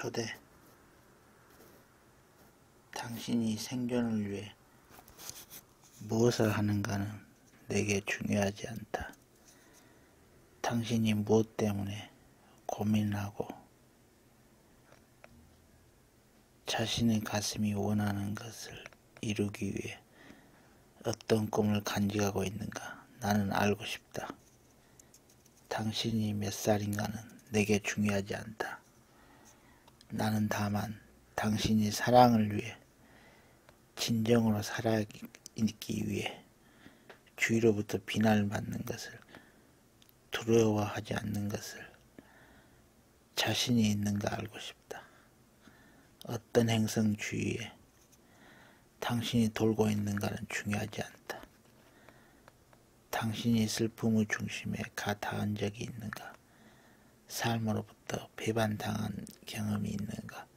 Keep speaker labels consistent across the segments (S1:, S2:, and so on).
S1: 초대. 당신이 생존을 위해 무엇을 하는가는 내게 중요하지 않다. 당신이 무엇 때문에 고민하고 자신의 가슴이 원하는 것을 이루기 위해 어떤 꿈을 간직하고 있는가 나는 알고 싶다. 당신이 몇 살인가는 내게 중요하지 않다. 나는 다만 당신이 사랑을 위해 진정으로 살아있기 위해 주위로부터 비난을 받는 것을 두려워하지 않는 것을 자신이 있는가 알고 싶다. 어떤 행성 주위에 당신이 돌고 있는가는 중요하지 않다. 당신이 슬픔의 중심에 가 닿은 적이 있는가? 삶으로부터 배반당한 경험이 있는가?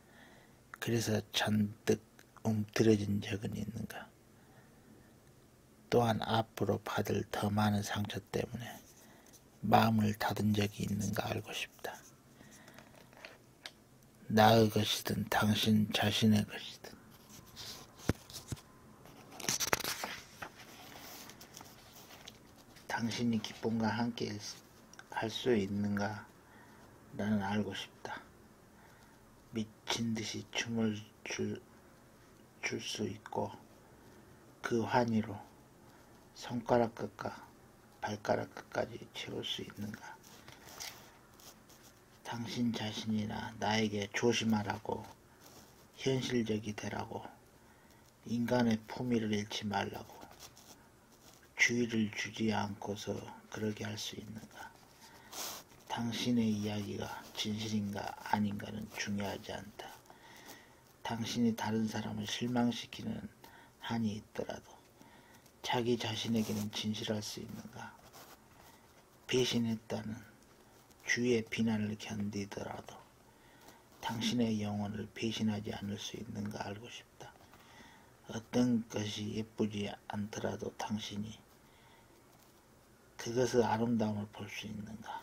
S1: 그래서 잔뜩 움츠러진 적은 있는가? 또한 앞으로 받을 더 많은 상처 때문에 마음을 닫은 적이 있는가 알고 싶다. 나의 것이든 당신 자신의 것이든 당신이 기쁨과 함께 할 수 있는가 나는 알고 싶다. 미친 듯이 춤을 출 수 있고 그 환희로 손가락 끝과 발가락 끝까지 채울 수 있는가? 당신 자신이나 나에게 조심하라고, 현실적이 되라고, 인간의 품위를 잃지 말라고 주의를 주지 않고서 그러게 할 수 있는가? 당신의 이야기가 진실인가 아닌가는 중요하지 않다. 당신이 다른 사람을 실망시키는 한이 있더라도 자기 자신에게는 진실할 수 있는가? 배신했다는 주위의 비난을 견디더라도 당신의 영혼을 배신하지 않을 수 있는가 알고 싶다. 어떤 것이 예쁘지 않더라도 당신이 그것의 아름다움을 볼 수 있는가?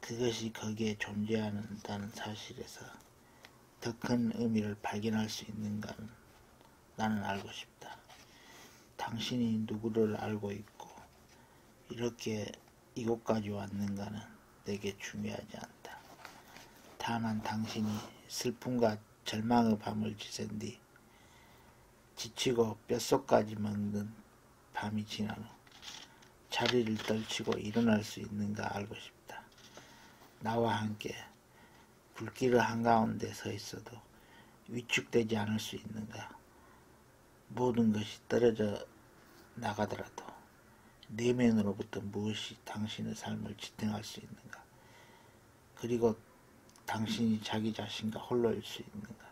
S1: 그것이 거기에 존재한다는 사실에서 더 큰 의미를 발견할 수 있는가는 나는 알고 싶다. 당신이 누구를 알고 있고 이렇게 이곳까지 왔는가는 내게 중요하지 않다. 다만 당신이 슬픔과 절망의 밤을 지샌 뒤 지치고 뼛속까지 먹는 밤이 지난 후 자리를 떨치고 일어날 수 있는가 알고 싶다. 나와 함께 불길의 한가운데 서 있어도 위축되지 않을 수 있는가? 모든 것이 떨어져 나가더라도 내면으로부터 무엇이 당신의 삶을 지탱할 수 있는가? 그리고 당신이 자기 자신과 홀로일 수 있는가?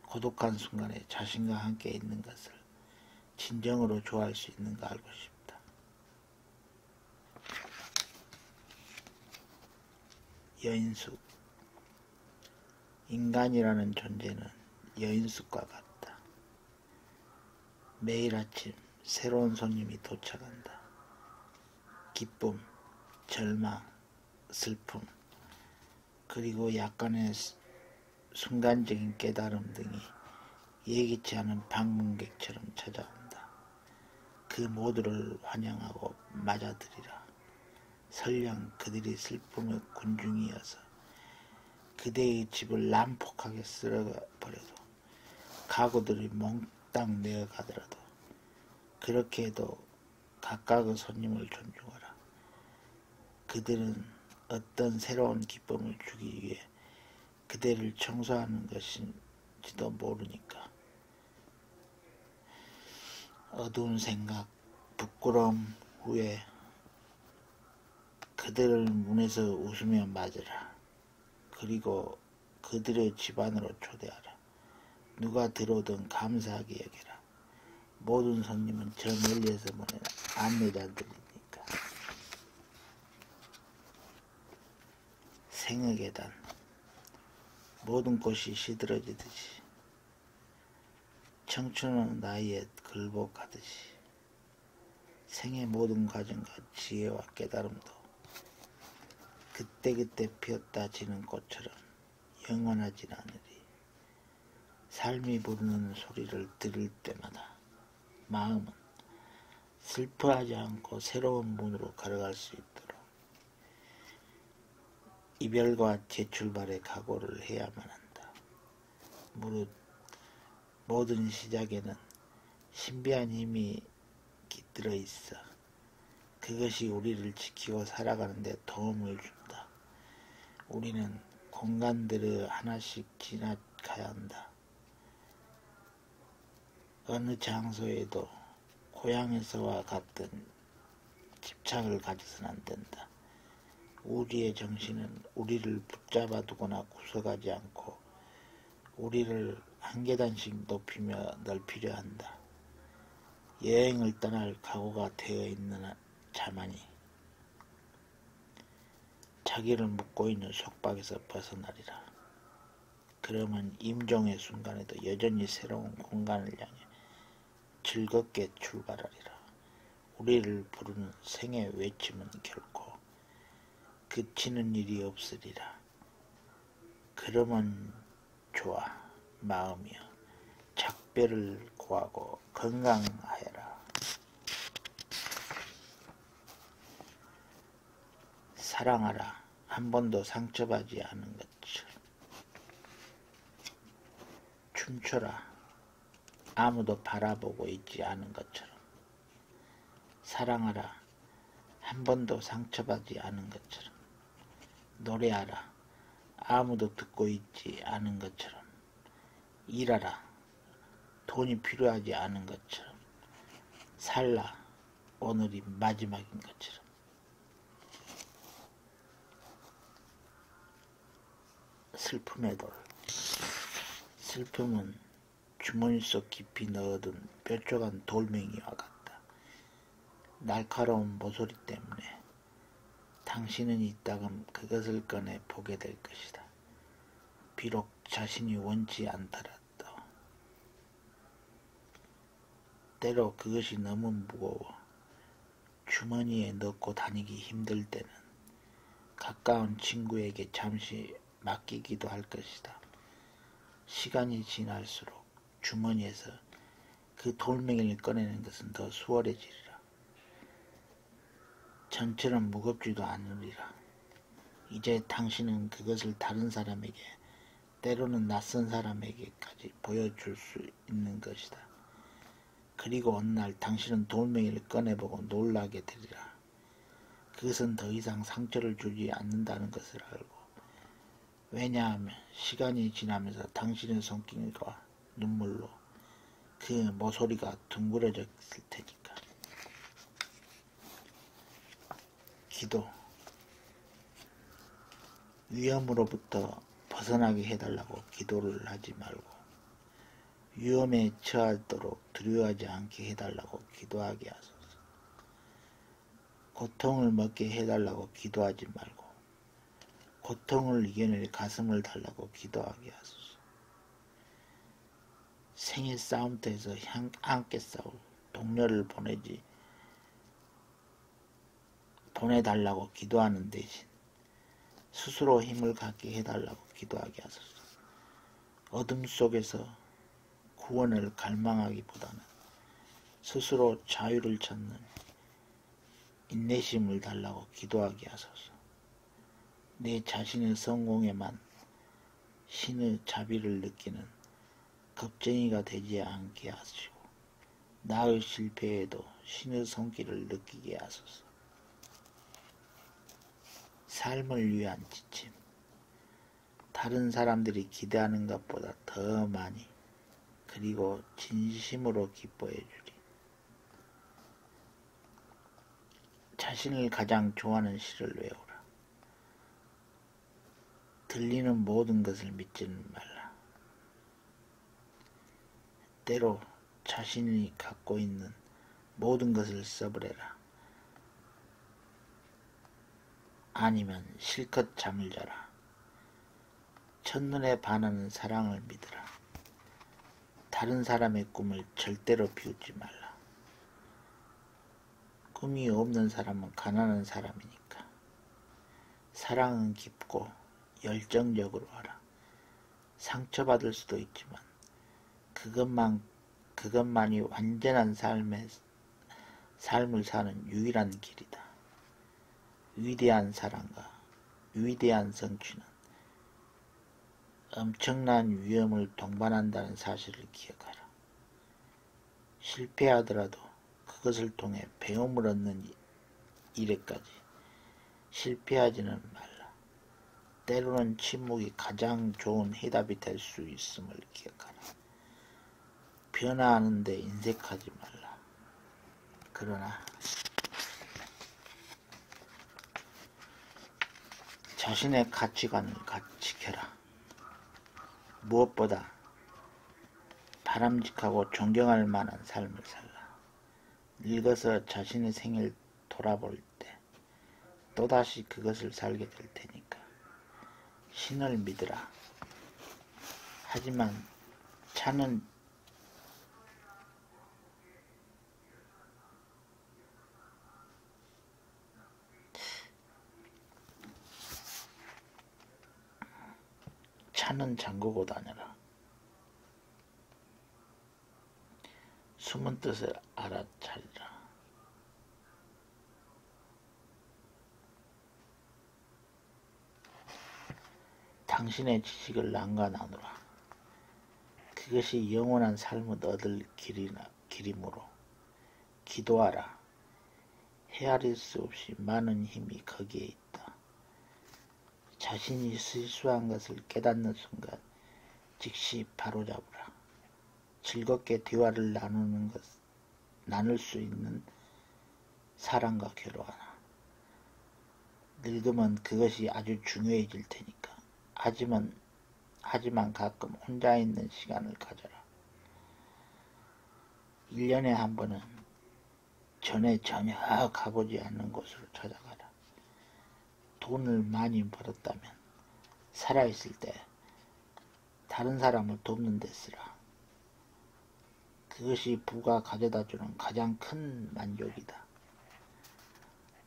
S1: 고독한 순간에 자신과 함께 있는 것을 진정으로 좋아할 수 있는가 알고 싶다. 여인숙. 인간이라는 존재는 여인숙과 같다. 매일 아침 새로운 손님이 도착한다. 기쁨, 절망, 슬픔, 그리고 약간의 순간적인 깨달음 등이 예기치 않은 방문객처럼 찾아온다. 그 모두를 환영하고 맞아들이라. 설령 그들이 슬픔의 군중이어서 그대의 집을 난폭하게 쓸어버려도 가구들이 몽땅 내어가더라도 그렇게 해도 각각의 손님을 존중하라. 그들은 어떤 새로운 기쁨을 주기 위해 그대를 청소하는 것인지도 모르니까. 어두운 생각, 부끄러움 후에 그들을 문에서 웃으며 맞으라. 그리고 그들의 집 안으로 초대하라. 누가 들어오든 감사하게 여겨라. 모든 손님은 저 멀리에서 보내는 안내자들이니까. 생의 계단. 모든 꽃이 시들어지듯이 청춘은 나이에 굴복하듯이 생의 모든 과정과 지혜와 깨달음도 그때그때 피었다 지는 꽃처럼 영원하진 않으리. 삶이 부르는 소리를 들을 때마다 마음은 슬퍼하지 않고 새로운 문으로 걸어갈 수 있도록 이별과 재출발의 각오를 해야만 한다. 무릇 모든 시작에는 신비한 힘이 깃들어 있어 그것이 우리를 지키고 살아가는 데 도움을 준다. 우리는 공간들을 하나씩 지나가야 한다. 어느 장소에도 고향에서와 같은 집착을 가져서는 안 된다. 우리의 정신은 우리를 붙잡아 두거나 구속하지 않고 우리를 한 계단씩 높이며 넓히려 한다. 여행을 떠날 각오가 되어 있는 자만이 자기를 묶고 있는 속박에서 벗어나리라. 그러면 임종의 순간에도 여전히 새로운 공간을 향해 즐겁게 출발하리라. 우리를 부르는 생의 외침은 결코 그치는 일이 없으리라. 그러면 좋아 마음이여 작별을 고하고 건강하여라. 사랑하라. 한 번도 상처받지 않은 것처럼. 춤춰라. 아무도 바라보고 있지 않은 것처럼. 사랑하라. 한 번도 상처받지 않은 것처럼. 노래하라. 아무도 듣고 있지 않은 것처럼. 일하라. 돈이 필요하지 않은 것처럼. 살라. 오늘이 마지막인 것처럼. 슬픔의 돌. 슬픔은 주머니 속 깊이 넣어둔 뾰족한 돌멩이와 같다. 날카로운 모서리 때문에 당신은 이따금 그것을 꺼내 보게 될 것이다. 비록 자신이 원치 않더라도. 때로 그것이 너무 무거워 주머니에 넣고 다니기 힘들 때는 가까운 친구에게 잠시 맡기기도 할 것이다. 시간이 지날수록 주머니에서 그 돌멩이를 꺼내는 것은 더 수월해지리라. 전처럼 무겁지도 않으리라. 이제 당신은 그것을 다른 사람에게, 때로는 낯선 사람에게까지 보여줄 수 있는 것이다. 그리고 어느 날 당신은 돌멩이를 꺼내보고 놀라게 되리라. 그것은 더 이상 상처를 주지 않는다는 것을 알고, 왜냐하면 시간이 지나면서 당신의 손길과 눈물로 그 모서리가 둥그러졌을 테니까. 기도. 위험으로부터 벗어나게 해달라고 기도를 하지 말고 위험에 처하도록 두려워하지 않게 해달라고 기도하게 하소서. 고통을 먹게 해달라고 기도하지 말고 고통을 이겨낼 가슴을 달라고 기도하게 하소서. 생의 싸움터에서 함께 싸울 동료를 보내달라고 기도하는 대신 스스로 힘을 갖게 해달라고 기도하게 하소서. 어둠 속에서 구원을 갈망하기보다는 스스로 자유를 찾는 인내심을 달라고 기도하게 하소서. 내 자신의 성공에만 신의 자비를 느끼는 겁쟁이가 되지 않게 하시고 나의 실패에도 신의 손길을 느끼게 하소서. 삶을 위한 지침. 다른 사람들이 기대하는 것보다 더 많이 그리고 진심으로 기뻐해 주리. 자신을 가장 좋아하는 시를 외우라. 들리는 모든 것을 믿지는 말라. 때로 자신이 갖고 있는 모든 것을 써버려라. 아니면 실컷 잠을 자라. 첫눈에 반하는 사랑을 믿으라. 다른 사람의 꿈을 절대로 비웃지 말라. 꿈이 없는 사람은 가난한 사람이니까. 사랑은 깊고 열정적으로 하라. 상처받을 수도 있지만 그것만이 완전한 삶을 사는 유일한 길이다. 위대한 사랑과 위대한 성취는 엄청난 위험을 동반한다는 사실을 기억하라. 실패하더라도 그것을 통해 배움을 얻는 일에까지 실패하지는 말라. 때로는 침묵이 가장 좋은 해답이 될 수 있음을 기억하라. 변화하는 데 인색하지 말라. 그러나 자신의 가치관을 지켜라. 무엇보다 바람직하고 존경할 만한 삶을 살라. 늙어서 자신의 생을 돌아볼 때 또다시 그것을 살게 될 테니까 신을 믿으라. 하지만 차는 잠그고 다녀라. 숨은 뜻을 알아차리라. 당신의 지식을 남과 나누라. 그것이 영원한 삶을 얻을 길이므로 기도하라. 헤아릴 수 없이 많은 힘이 거기에 있다. 자신이 실수한 것을 깨닫는 순간 즉시 바로잡으라. 즐겁게 대화를 나눌 수 있는 사람과 결혼하라. 늙으면 그것이 아주 중요해질 테니까. 하지만 가끔 혼자 있는 시간을 가져라. 1년에 한 번은 전에 전혀 가보지 않는 곳으로 찾아가라. 돈을 많이 벌었다면 살아있을 때 다른 사람을 돕는 데 쓰라. 그것이 부가 가져다주는 가장 큰 만족이다.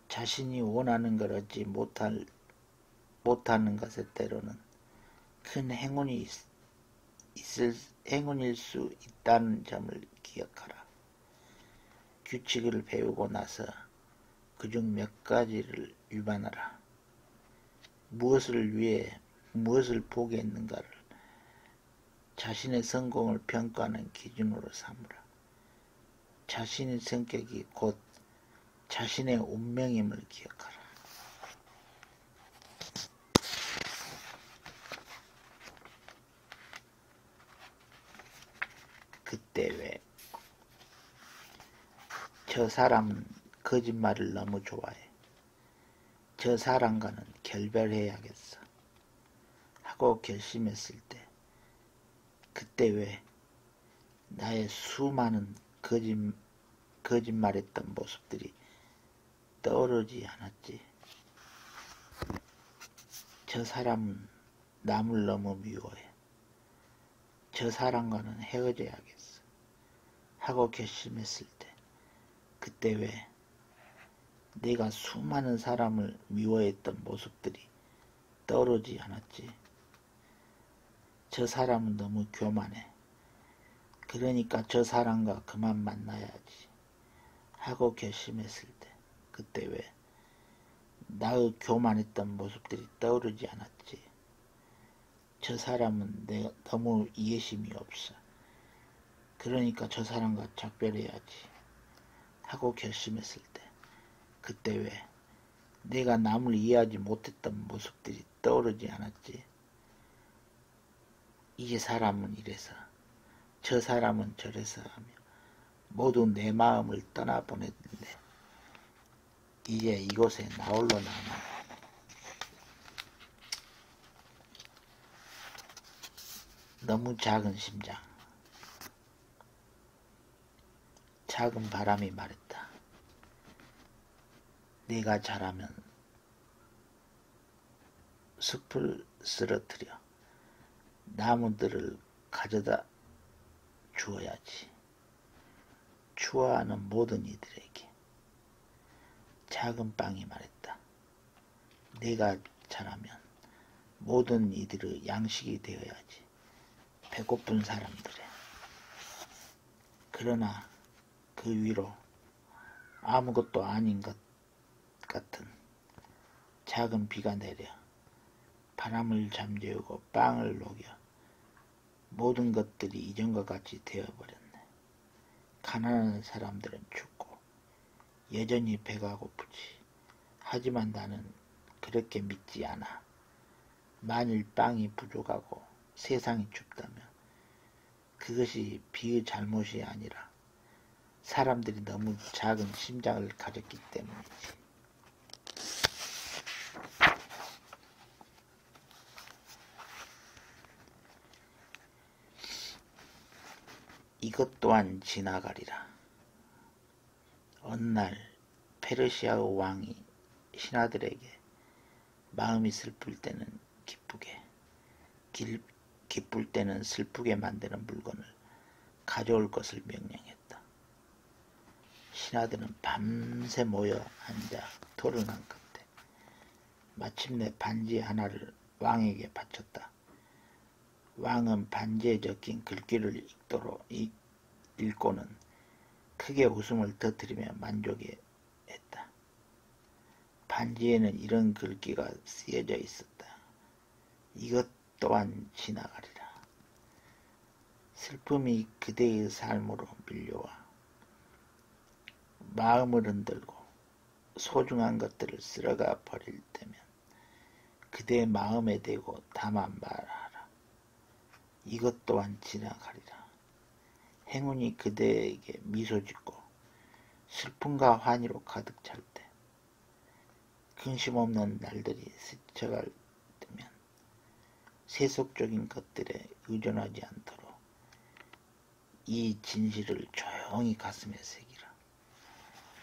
S1: 자신이 원하는 걸 얻지 못하는 것에 때로는 큰 행운일 수 있다는 점을 기억하라. 규칙을 배우고 나서 그중 몇 가지를 위반하라. 무엇을 위해 무엇을 포기했는가를 자신의 성공을 평가하는 기준으로 삼으라. 자신의 성격이 곧 자신의 운명임을 기억하라. 그때 왜 저 사람은 거짓말을 너무 좋아해. 저 사람과는 결별해야겠어 하고 결심했을 때 그때 왜 나의 수많은 거짓말했던 모습들이 떠오르지 않았지. 저 사람은 남을 너무 미워해. 저 사람과는 헤어져야겠어 하고 결심했을 때 그때 왜 내가 수많은 사람을 미워했던 모습들이 떠오르지 않았지. 저 사람은 너무 교만해. 그러니까 저 사람과 그만 만나야지 하고 결심했을 때 그때 왜 나의 교만했던 모습들이 떠오르지 않았지. 저 사람은 내가 너무 이해심이 없어. 그러니까 저 사람과 작별해야지 하고 결심했을 때 그때 왜 내가 남을 이해하지 못했던 모습들이 떠오르지 않았지. 이 사람은 이래서 저 사람은 저래서 하며 모두 내 마음을 떠나보냈는데 이제 이곳에 나 홀로 남아. 너무 작은 심장. 작은 바람이 말했다. 네가 잘하면 숲을 쓰러뜨려 나무들을 가져다 주어야지. 추워하는 모든 이들에게. 작은 빵이 말했다. 네가 잘하면 모든 이들의 양식이 되어야지. 배고픈 사람들의. 그러나 그 위로 아무것도 아닌 것 같은 작은 비가 내려 바람을 잠재우고 빵을 녹여 모든 것들이 이전과 같이 되어버렸네. 가난한 사람들은 죽고 여전히 배가 고프지. 하지만 나는 그렇게 믿지 않아. 만일 빵이 부족하고 세상이 춥다면 그것이 비의 잘못이 아니라 사람들이 너무 작은 심장을 가졌기 때문이지. 이것 또한 지나가리라. 어느 날 페르시아의 왕이 신하들에게 마음이 슬플 때는 기쁘게, 기쁠 때는 슬프게 만드는 물건을 가져올 것을 명령했다. 신하들은 밤새 모여 앉아 토론한 끝에 마침내 반지 하나를 왕에게 바쳤다. 왕은 반지에 적힌 글귀를 읽고는 크게 웃음을 터뜨리며 만족해했다. 반지에는 이런 글귀가 쓰여져 있었다. 이것 또한 지나가리라. 슬픔이 그대의 삶으로 밀려와 마음을 흔들고 소중한 것들을 쓸어가 버릴 때면 그대의 마음에 대고 담아 말하라. 이것 또한 지나가리라. 행운이 그대에게 미소 짓고 슬픔과 환희로 가득 찰 때, 근심 없는 날들이 스쳐갈 때면 세속적인 것들에 의존하지 않도록 이 진실을 조용히 가슴에 새기라.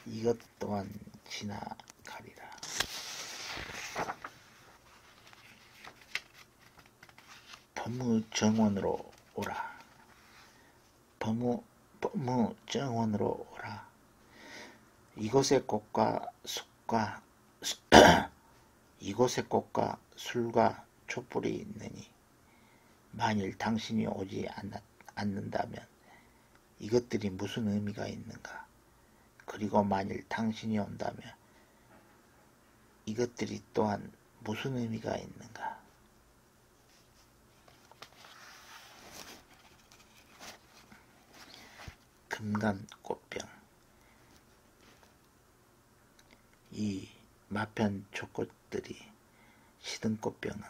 S1: 이것 또한 지나가리라. 범의 정원으로 오라. 범의 정원으로 오라. 이곳에 꽃과 숲과 이곳에 꽃과 술과 촛불이 있느니 만일 당신이 오지 않는다면 이것들이 무슨 의미가 있는가? 그리고 만일 당신이 온다면 이것들이 또한 무슨 의미가 있는가? 금간꽃병. 이 마편 촉꽃들이 시든 꽃병은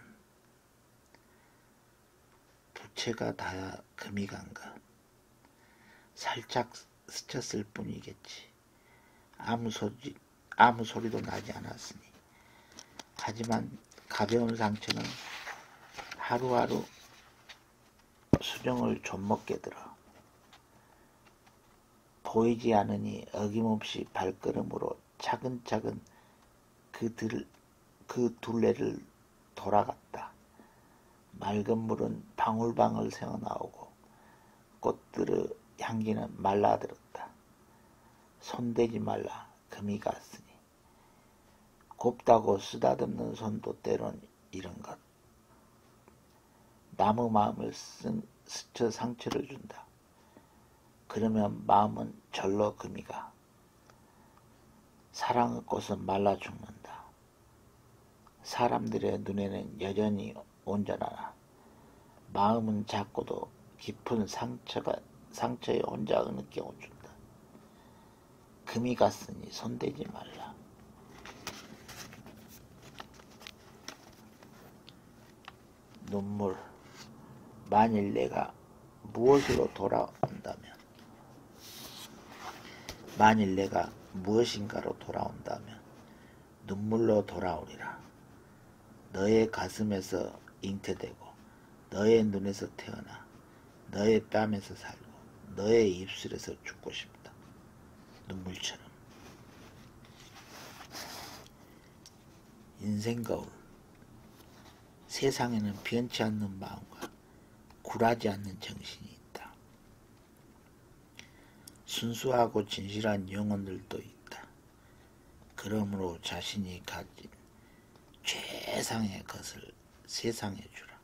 S1: 부채가 다 금이 간 것. 살짝 스쳤을 뿐이겠지. 아무 소리도 나지 않았으니. 하지만 가벼운 상처는 하루하루 수정을 좀먹게 들어. 보이지 않으니 어김없이 발걸음으로 차근차근 그 둘레를 돌아갔다. 맑은 물은 방울방울 새어나오고 꽃들의 향기는 말라들었다. 손대지 말라, 금이 갔으니. 곱다고 쓰다듬는 손도 때론 이런 것. 나무 마음을 스쳐 상처를 준다. 그러면 마음은 절로 금이 가. 사랑의 꽃은 말라 죽는다. 사람들의 눈에는 여전히 온전하나 마음은 작고도 깊은 상처에 혼자 느껴준다. 금이 갔으니 손대지 말라. 눈물. 만일 내가 무엇으로 돌아온다면, 만일 내가 무엇인가로 돌아온다면 눈물로 돌아오리라. 너의 가슴에서 잉태되고 너의 눈에서 태어나 너의 뺨에서 살고 너의 입술에서 죽고 싶다. 눈물처럼. 인생 거울. 세상에는 변치 않는 마음과 굴하지 않는 정신이 있다. 순수하고 진실한 영혼들도 있다. 그러므로 자신이 가진 최상의 것을 세상에 주라.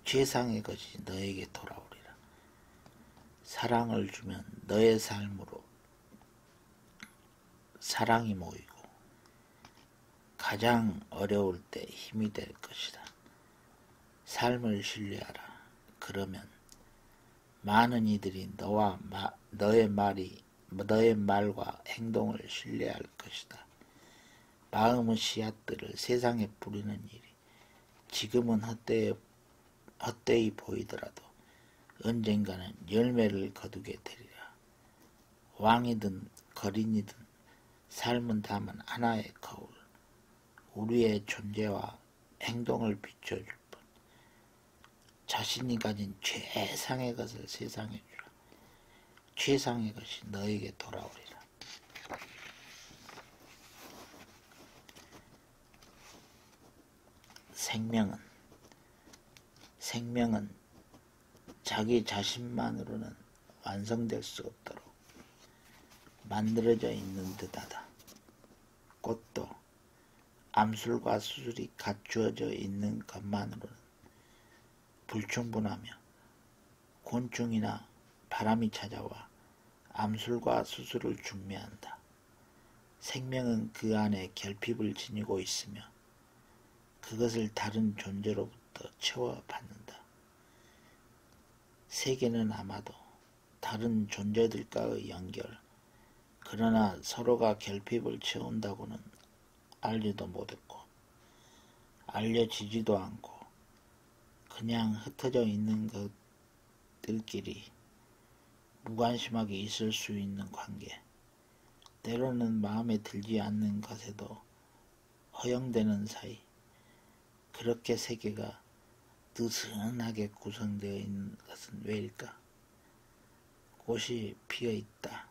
S1: 최상의 것이 너에게 돌아오리라. 사랑을 주면 너의 삶으로 사랑이 모이고 가장 어려울 때 힘이 될 것이다. 삶을 신뢰하라. 그러면 많은 이들이 너의 말과 행동을 신뢰할 것이다. 마음의 씨앗들을 세상에 뿌리는 일이 지금은 헛되이 보이더라도 언젠가는 열매를 거두게 되리라. 왕이든 거린이든 삶은 다만 하나의 거울, 우리의 존재와 행동을 비춰줄 뿐. 자신이 가진 최상의 것을 세상에 주라. 최상의 것이 너에게 돌아오리라. 생명은 자기 자신만으로는 완성될 수 없도록 만들어져 있는 듯하다. 꽃도 암술과 수술이 갖추어져 있는 것만으로는 불충분하며 곤충이나 바람이 찾아와 암술과 수술을 중매한다. 생명은 그 안에 결핍을 지니고 있으며 그것을 다른 존재로부터 채워받는다. 세계는 아마도 다른 존재들과의 연결, 그러나 서로가 결핍을 채운다고는 알지도 못했고 알려지지도 않고 그냥 흩어져 있는 것들끼리 무관심하게 있을 수 있는 관계, 때로는 마음에 들지 않는 것에도 허용되는 사이, 그렇게 세계가 느슨하게 구성되어 있는 것은 왜일까? 꽃이 피어있다.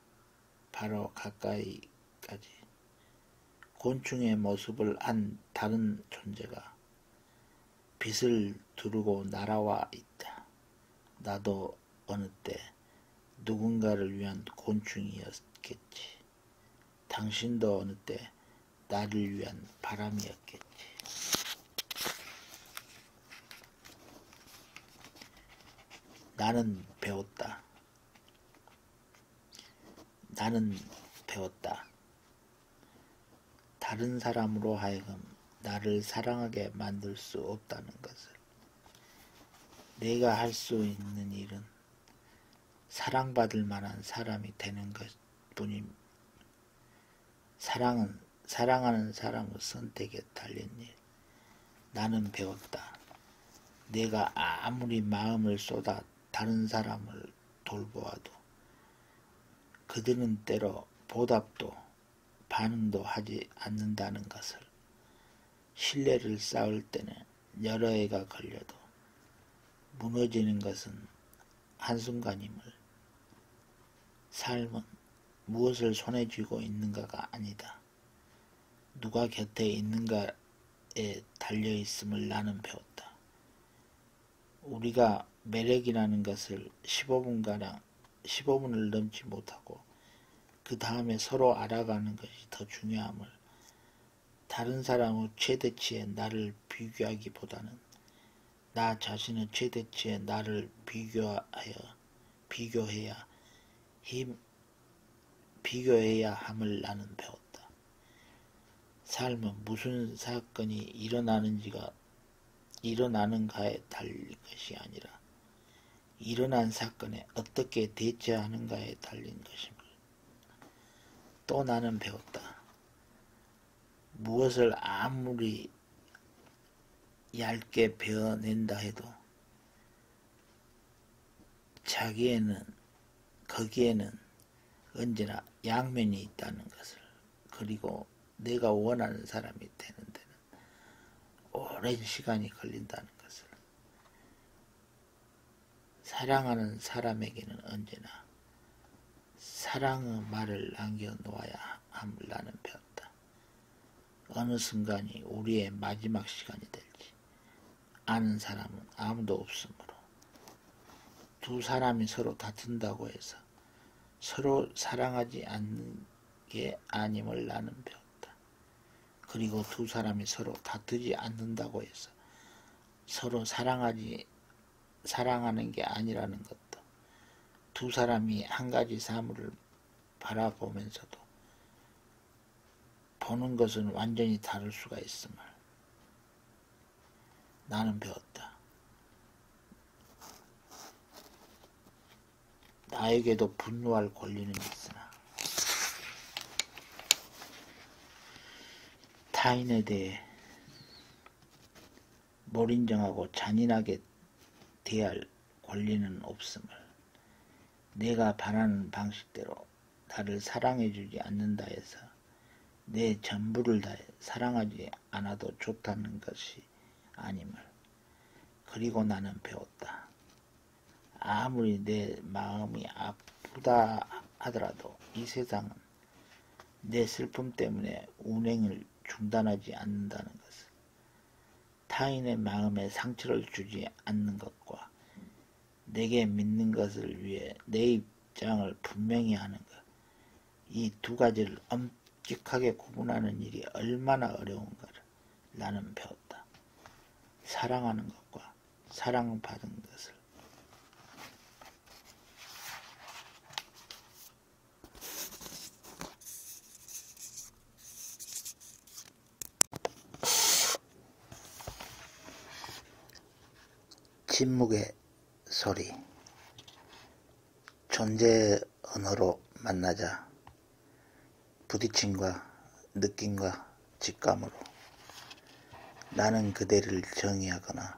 S1: 바로 가까이까지. 곤충의 모습을 한 다른 존재가 빛을 두르고 날아와 있다. 나도 어느 때 누군가를 위한 곤충이었겠지. 당신도 어느 때 나를 위한 바람이었겠지. 나는 배웠다. 다른 사람으로 하여금 나를 사랑하게 만들 수 없다는 것을. 내가 할 수 있는 일은 사랑받을 만한 사람이 되는 것뿐임. 사랑하는 사람의 선택에 달린 일. 나는 배웠다. 내가 아무리 마음을 쏟아 다른 사람을 돌보아도 그들은 때로 보답도 반응도 하지 않는다는 것을. 신뢰를 쌓을 때는 여러 해가 걸려도 무너지는 것은 한순간임을. 삶은 무엇을 손에 쥐고 있는가가 아니다. 누가 곁에 있는가에 달려있음을 나는 배웠다. 우리가 매력이라는 것을 15분을 넘지 못하고 그 다음에 서로 알아가는 것이 더 중요함을, 다른 사람의 최대치의 나를 비교하기보다는 나 자신의 최대치의 나를 비교해야 함을 나는 배웠다. 삶은 무슨 사건이 일어나는가에 달린 것이 아니라 일어난 사건에 어떻게 대처하는가에 달린 것임을 또 나는 배웠다. 무엇을 아무리 얇게 베어낸다 해도 거기에는 언제나 양면이 있다는 것을, 그리고 내가 원하는 사람이 되는 데는 오랜 시간이 걸린다는 것을. 사랑하는 사람에게는 언제나 사랑의 말을 남겨놓아야 함을 나는 배웠다. 어느 순간이 우리의 마지막 시간이 될지 아는 사람은 아무도 없으므로 두 사람이 서로 다툰다고 해서 서로 사랑하지 않는 게 아님을 나는 배웠다. 그리고 두 사람이 서로 다투지 않는다고 해서 서로 사랑하지 사랑하는 게 아니라는 것도, 두 사람이 한 가지 사물을 바라보면서도 보는 것은 완전히 다를 수가 있음을 나는 배웠다. 나에게도 분노할 권리는 있으나 타인에 대해 몰인정하고 잔인하게 대할 권리는 없음을, 내가 바라는 방식대로 나를 사랑해주지 않는다 해서 내 전부를 다해 사랑하지 않아도 좋다는 것이 아님을. 그리고 나는 배웠다. 아무리 내 마음이 아프다 하더라도 이 세상은 내 슬픔 때문에 운행을 중단하지 않는다는 것을, 타인의 마음에 상처를 주지 않는 것과 내게 믿는 것을 위해 내 입장을 분명히 하는 것, 이 두 가지를 엄격하게 구분하는 일이 얼마나 어려운가를 나는 배웠다. 사랑하는 것과 사랑받은 것을. 침묵의 소리. 존재의 언어로 만나자 부딪힘과 느낌과 직감으로 나는 그대를 정의하거나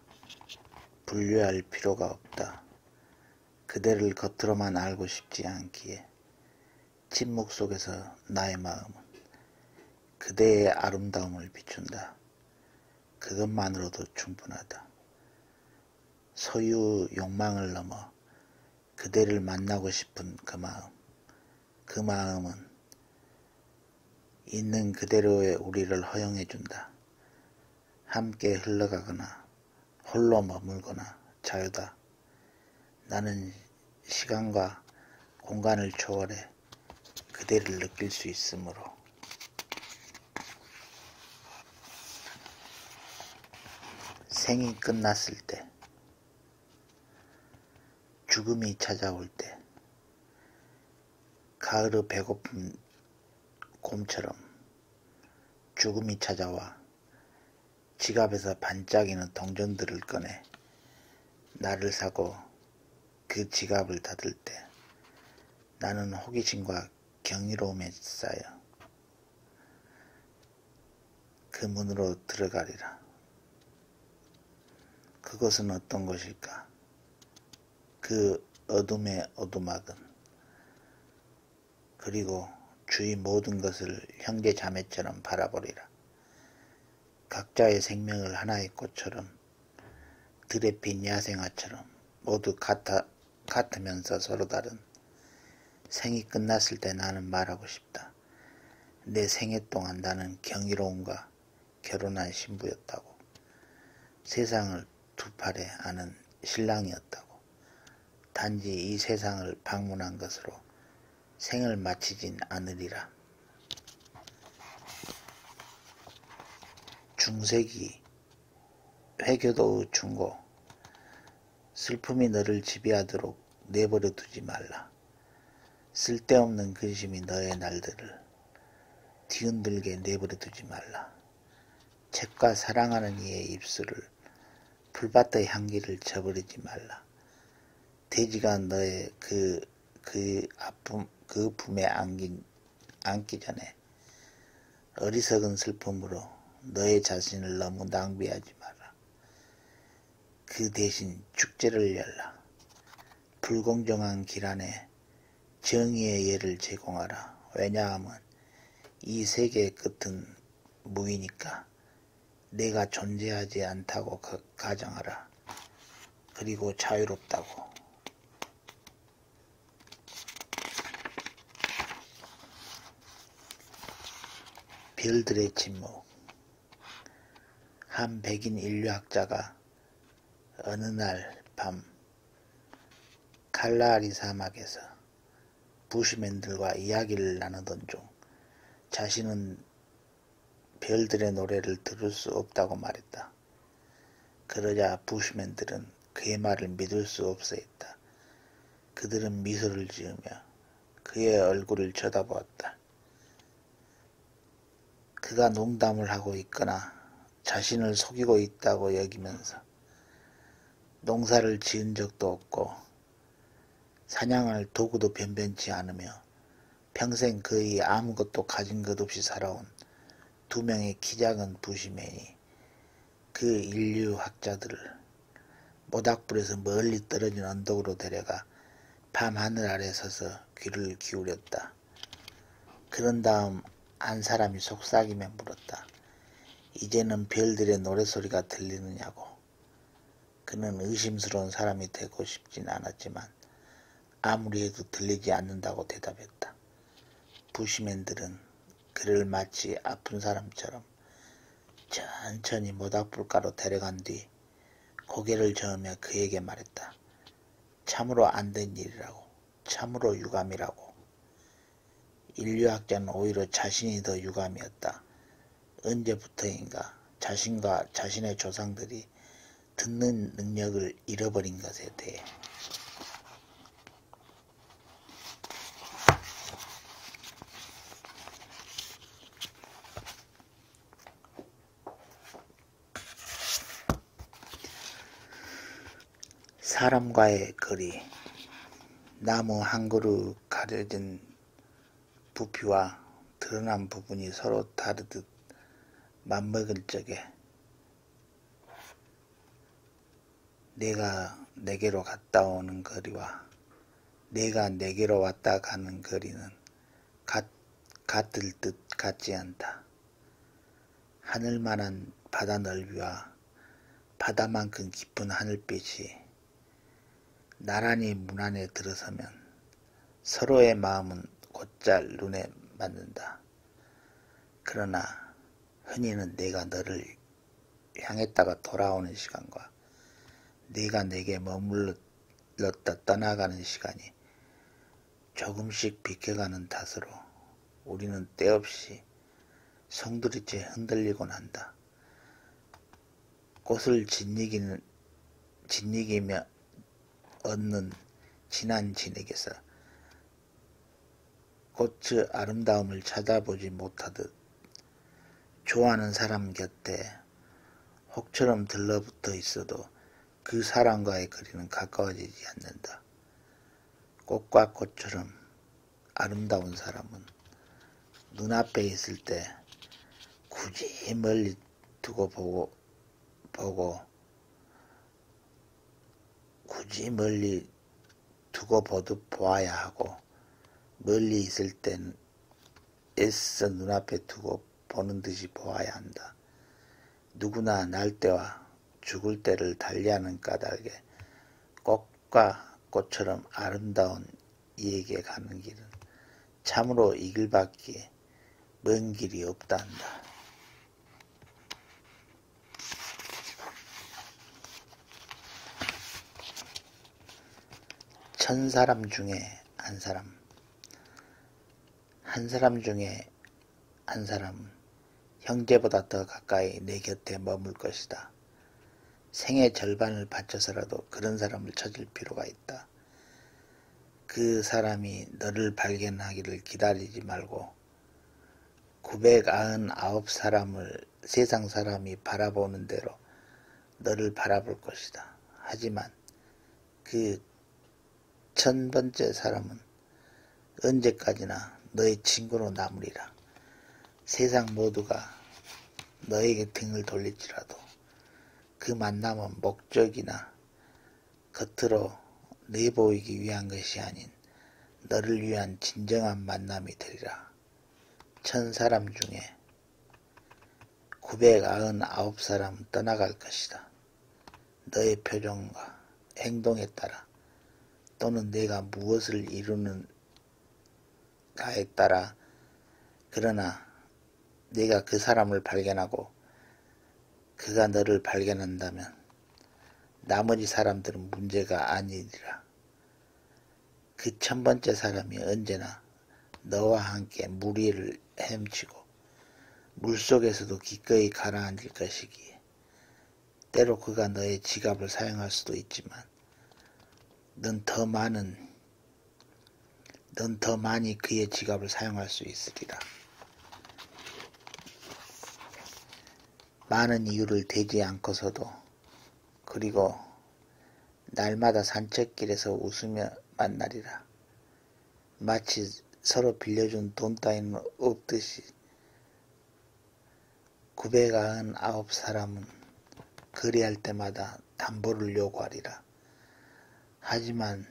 S1: 분류할 필요가 없다. 그대를 겉으로만 알고 싶지 않기에 침묵 속에서 나의 마음은 그대의 아름다움을 비춘다. 그것만으로도 충분하다. 소유 욕망을 넘어 그대를 만나고 싶은 그 마음, 그 마음은 있는 그대로의 우리를 허용해준다. 함께 흘러가거나 홀로 머물거나 자유다. 나는 시간과 공간을 초월해 그대를 느낄 수 있으므로 생이 끝났을 때, 죽음이 찾아올 때, 가을의 배고픈 곰처럼 죽음이 찾아와 지갑에서 반짝이는 동전들을 꺼내 나를 사고 그 지갑을 닫을 때 나는 호기심과 경이로움에 쌓여 그 문으로 들어가리라. 그것은 어떤 것일까? 그 어둠의 어두막은, 그리고 주위 모든 것을 형제 자매처럼 바라보리라. 각자의 생명을 하나의 꽃처럼, 들에 핀 야생화처럼 모두 같으면서 서로 다른 생이 끝났을 때 나는 말하고 싶다. 내 생애 동안 나는 경이로움과 결혼한 신부였다고. 세상을 두 팔에 아는 신랑이었다고. 단지 이 세상을 방문한 것으로 생을 마치진 않으리라. 중세기 회교도의 충고. 슬픔이 너를 지배하도록 내버려 두지 말라. 쓸데없는 근심이 너의 날들을 뒤흔들게 내버려 두지 말라. 책과 사랑하는 이의 입술을 풀밭의 향기를 저버리지 말라. 돼지가 너의 그 품에 안기 전에 어리석은 슬픔으로 너의 자신을 너무 낭비하지 마라. 그 대신 축제를 열라. 불공정한 길 안에 정의의 예를 제공하라. 왜냐하면 이 세계의 끝은 무이니까. 내가 존재하지 않다고 가정하라. 그리고 자유롭다고. 별들의 침묵. 한 백인 인류학자가 어느 날 밤 칼라하리 사막에서 부시맨들과 이야기를 나누던 중 자신은 별들의 노래를 들을 수 없다고 말했다. 그러자 부시맨들은 그의 말을 믿을 수 없어했다. 그들은 미소를 지으며 그의 얼굴을 쳐다보았다. 그가 농담을 하고 있거나 자신을 속이고 있다고 여기면서 농사를 지은 적도 없고 사냥할 도구도 변변치 않으며 평생 거의 아무것도 가진 것 없이 살아온 두 명의 키 작은 부시맨이 그 인류학자들을 모닥불에서 멀리 떨어진 언덕으로 데려가 밤하늘 아래 서서 귀를 기울였다. 그런 다음 한 사람이 속삭이며 물었다. 이제는 별들의 노랫소리가 들리느냐고. 그는 의심스러운 사람이 되고 싶진 않았지만 아무리 해도 들리지 않는다고 대답했다. 부시맨들은 그를 마치 아픈 사람처럼 천천히 모닥불가로 데려간 뒤 고개를 저으며 그에게 말했다. 참으로 안 된 일이라고. 참으로 유감이라고. 인류학자는 오히려 자신이 더 유감이었다. 언제부터인가 자신과 자신의 조상들이 듣는 능력을 잃어버린 것에 대해. 사람과의 거리. 나무 한 그루 가려진 부피와 드러난 부분이 서로 다르듯 맞먹을 적에 내가 내게로 갔다 오는 거리와 내가 내게로 왔다 가는 거리는 같을 듯 같지 않다. 하늘만한 바다 넓이와 바다만큼 깊은 하늘빛이 나란히 문 안에 들어서면 서로의 마음은 곧잘 눈에 맞는다. 그러나 흔히는 내가 너를 향했다가 돌아오는 시간과 네가 내게 머물렀다 떠나가는 시간이 조금씩 비켜가는 탓으로 우리는 때없이 송두리째 흔들리곤 한다. 꽃을 짓이기며 얻는 진한 진액에서 꽃의 아름다움을 찾아보지 못하듯 좋아하는 사람 곁에 혹처럼 들러붙어 있어도 그 사람과의 거리는 가까워지지 않는다. 꽃과 꽃처럼 아름다운 사람은 눈앞에 있을 때 굳이 멀리 두고 보듯 보아야 하고 멀리 있을 땐 애써 눈앞에 두고 보는 듯이 보아야 한다. 누구나 날 때와 죽을 때를 달리하는 까닭에 꽃과 꽃처럼 아름다운 이에게 가는 길은 참으로 이 길밖에 먼 길이 없다 한다. 천 사람 중에 한 사람, 한 사람 중에 한 사람은 형제보다 더 가까이 내 곁에 머물 것이다. 생의 절반을 바쳐서라도 그런 사람을 찾을 필요가 있다. 그 사람이 너를 발견하기를 기다리지 말고 999사람을 세상 사람이 바라보는 대로 너를 바라볼 것이다. 하지만 그 1000번째 사람은 언제까지나 너의 친구로 남으리라. 세상 모두가 너에게 등을 돌릴지라도 그 만남은 목적이나 겉으로 내보이기 위한 것이 아닌 너를 위한 진정한 만남이 되리라. 1000사람 중에 999사람은 떠나갈 것이다. 너의 표정과 행동에 따라 또는 내가 무엇을 이루는가에 따라. 그러나 네가 그 사람을 발견하고 그가 너를 발견한다면 나머지 사람들은 문제가 아니리라. 그 1000번째 사람이 언제나 너와 함께 물 위를 헤엄치고 물속에서도 기꺼이 가라앉을 것이기에 때로 그가 너의 지갑을 사용할 수도 있지만 넌 더 많이 그의 지갑을 사용할 수 있으리라. 많은 이유를 대지 않고서도, 그리고 날마다 산책길에서 웃으며 만나리라. 마치 서로 빌려준 돈 따위는 없듯이. 999사람은 거래할 때마다 담보를 요구하리라. 하지만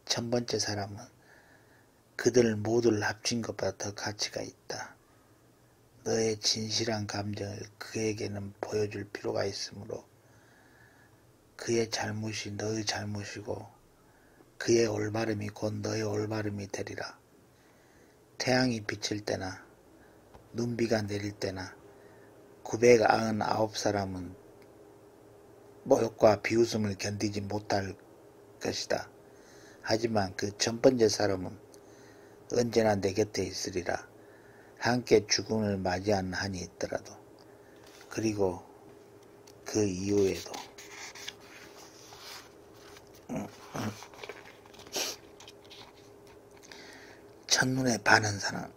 S1: 1000번째 사람은 그들 모두를 합친 것보다 더 가치가 있다. 너의 진실한 감정을 그에게는 보여줄 필요가 있으므로 그의 잘못이 너의 잘못이고 그의 올바름이 곧 너의 올바름이 되리라. 태양이 비칠 때나 눈비가 내릴 때나 999사람은 모욕과 비웃음을 견디지 못할 것이다. 하지만 그 1000번째 사람은 언제나 내 곁에 있으리라. 함께 죽음을 맞이하는 한이 있더라도, 그리고 그 이후에도. 첫눈에 반한 사람,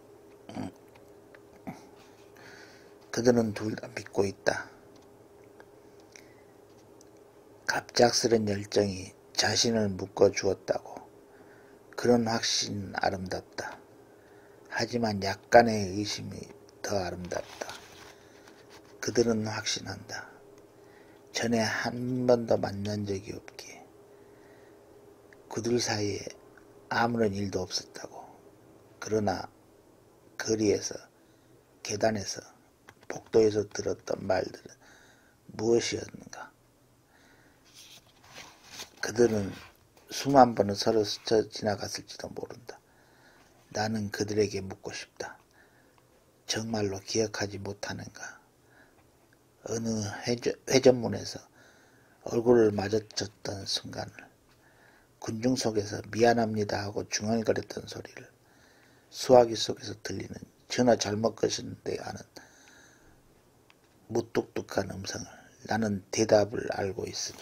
S1: 그들은 둘 다 믿고 있다. 갑작스런 열정이 자신을 묶어주었다고. 그런 확신은 아름답다. 하지만 약간의 의심이 더 아름답다. 그들은 확신한다. 전에 한 번도 만난 적이 없기에 그들 사이에 아무런 일도 없었다고. 그러나 거리에서, 계단에서, 복도에서 들었던 말들은 무엇이었는가? 그들은 수만 번은 서로 스쳐 지나갔을지도 모른다. 나는 그들에게 묻고 싶다. 정말로 기억하지 못하는가? 어느 회전문에서 얼굴을 마주쳤던 순간을, 군중 속에서 미안합니다 하고 중얼거렸던 소리를, 수화기 속에서 들리는 전화 잘못 것인데 하는 무뚝뚝한 음성을. 나는 대답을 알고 있으니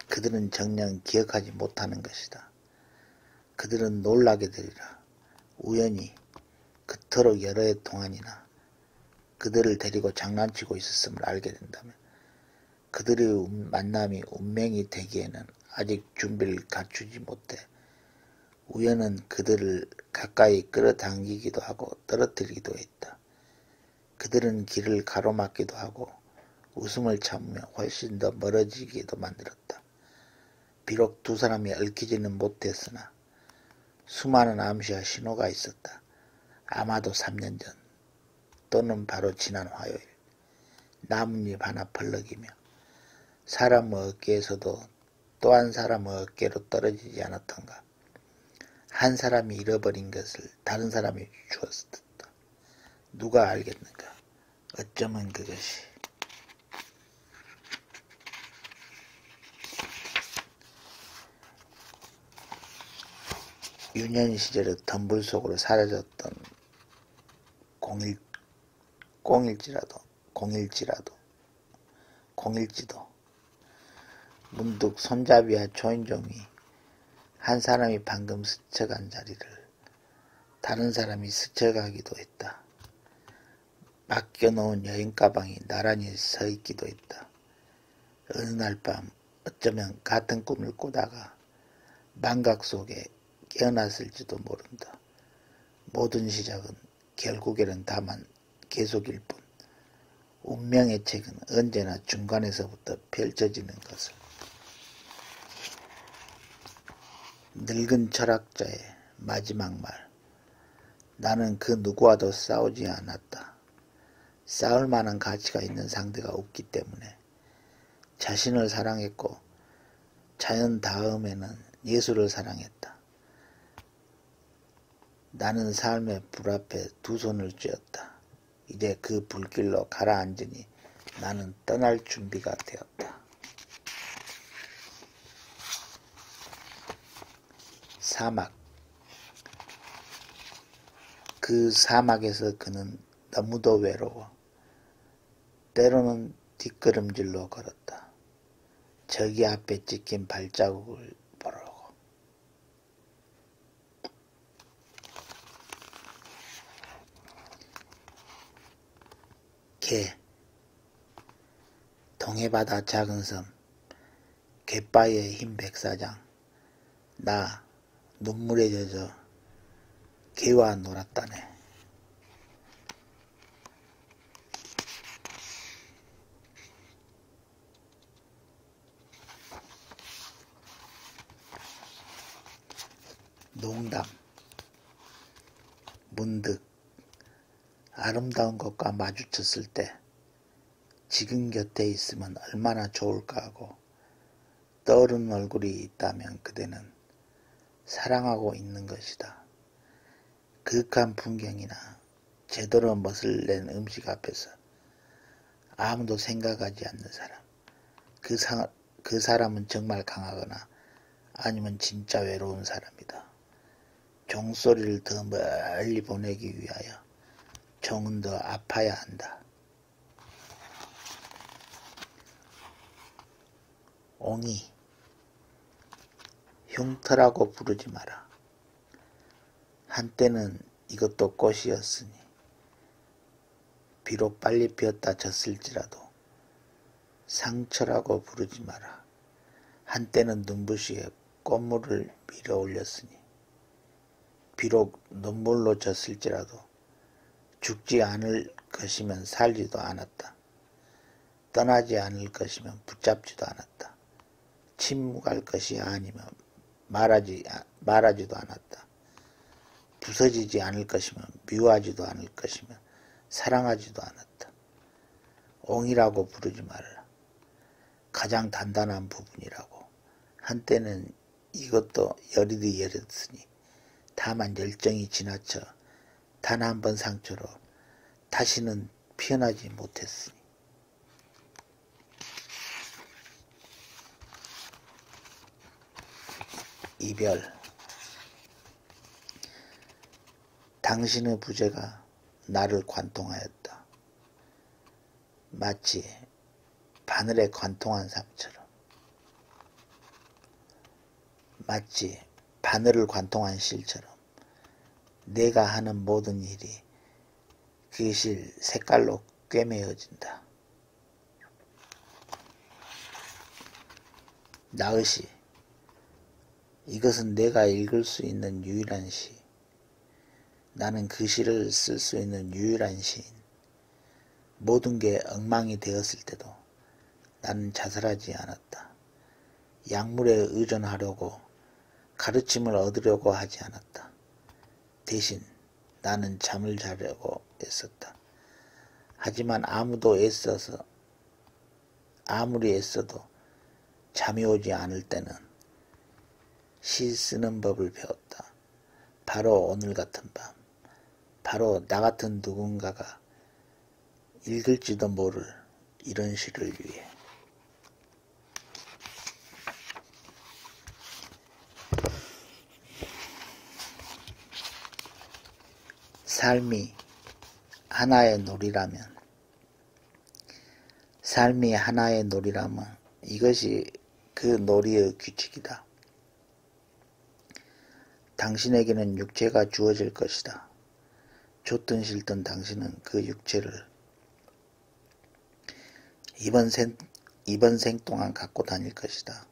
S1: 그들은 정녕 기억하지 못하는 것이다. 그들은 놀라게 되리라. 우연히 그토록 여러 해 동안이나 그들을 데리고 장난치고 있었음을 알게 된다면 그들의 만남이 운명이 되기에는 아직 준비를 갖추지 못해. 우연은 그들을 가까이 끌어당기기도 하고 떨어뜨리기도 했다. 그들은 길을 가로막기도 하고 웃음을 참으며 훨씬 더 멀어지기도 만들었다. 비록 두 사람이 얽히지는 못했으나 수많은 암시와 신호가 있었다. 아마도 3년 전, 또는 바로 지난 화요일, 나뭇잎 하나 펄럭이며 사람의 어깨에서도 또 한 사람의 어깨로 떨어지지 않았던가. 한 사람이 잃어버린 것을 다른 사람이 주었다. 누가 알겠는가? 어쩌면 그것이 유년 시절의 덤불 속으로 사라졌던 공일지도 문득 손잡이와 초인종이 한 사람이 방금 스쳐간 자리를 다른 사람이 스쳐가기도 했다. 맡겨놓은 여행 가방이 나란히 서 있기도 했다. 어느 날 밤 어쩌면 같은 꿈을 꾸다가 망각 속에 깨어났을지도 모른다. 모든 시작은 결국에는 다만 계속일 뿐. 운명의 책은 언제나 중간에서부터 펼쳐지는 것을. 늙은 철학자의 마지막 말. 나는 그 누구와도 싸우지 않았다. 싸울 만한 가치가 있는 상대가 없기 때문에. 자신을 사랑했고 자연 다음에는 예술을 사랑했다. 나는 삶의 불 앞에 두 손을 쥐었다. 이제 그 불길로 가라앉으니 나는 떠날 준비가 되었다. 사막. 그 사막에서 그는 너무도 외로워. 때로는 뒷걸음질로 걸었다. 저기 앞에 찍힌 발자국을 보라고. 개, 동해바다 작은 섬, 갯바위의 흰 백사장. 나 눈물에 젖어 개와 놀았다네. 농담. 문득 아름다운 것과 마주쳤을 때 지금 곁에 있으면 얼마나 좋을까 하고 떠오르는 얼굴이 있다면 그대는 사랑하고 있는 것이다. 그윽한 풍경이나 제대로 멋을 낸 음식 앞에서 아무도 생각하지 않는 사람. 그 사람은 정말 강하거나 아니면 진짜 외로운 사람이다. 종소리를 더 멀리 보내기 위하여 종은 더 아파야 한다. 옹이, 흉터라고 부르지 마라. 한때는 이것도 꽃이었으니 비록 빨리 피었다 졌을지라도 상처라고 부르지 마라. 한때는 눈부시게 꽃물을 밀어 올렸으니 비록 눈물로 졌을지라도 죽지 않을 것이면 살지도 않았다. 떠나지 않을 것이면 붙잡지도 않았다. 침묵할 것이 아니면 말하지도 않았다. 부서지지 않을 것이면 미워하지도 않을 것이면 사랑하지도 않았다. 옹이라고 부르지 말라. 가장 단단한 부분이라고. 한때는 이것도 여리디 여렸으니 다만 열정이 지나쳐 단 한 번 상처로 다시는 피어나지 못했으니. 이별. 당신의 부재가 나를 관통하였다. 마치 바늘에 관통한 삶처럼. 마치 바늘을 관통한 실처럼 내가 하는 모든 일이 그 실 색깔로 꿰매어진다. 나으시. 이것은 내가 읽을 수 있는 유일한 시. 나는 그 시를 쓸 수 있는 유일한 시인. 모든 게 엉망이 되었을 때도 나는 자살하지 않았다. 약물에 의존하려고 가르침을 얻으려고 하지 않았다. 대신 나는 잠을 자려고 애썼다. 하지만 아무리 애써도 잠이 오지 않을 때는 시 쓰는 법을 배웠다. 바로 오늘 같은 밤, 바로 나 같은 누군가가 읽을지도 모를 이런 시를 위해. 삶이 하나의 놀이라면 이것이 그 놀이의 규칙이다. 당신에게는 육체가 주어질 것이다. 좋든 싫든 당신은 그 육체를 이번 생 동안 갖고 다닐 것이다.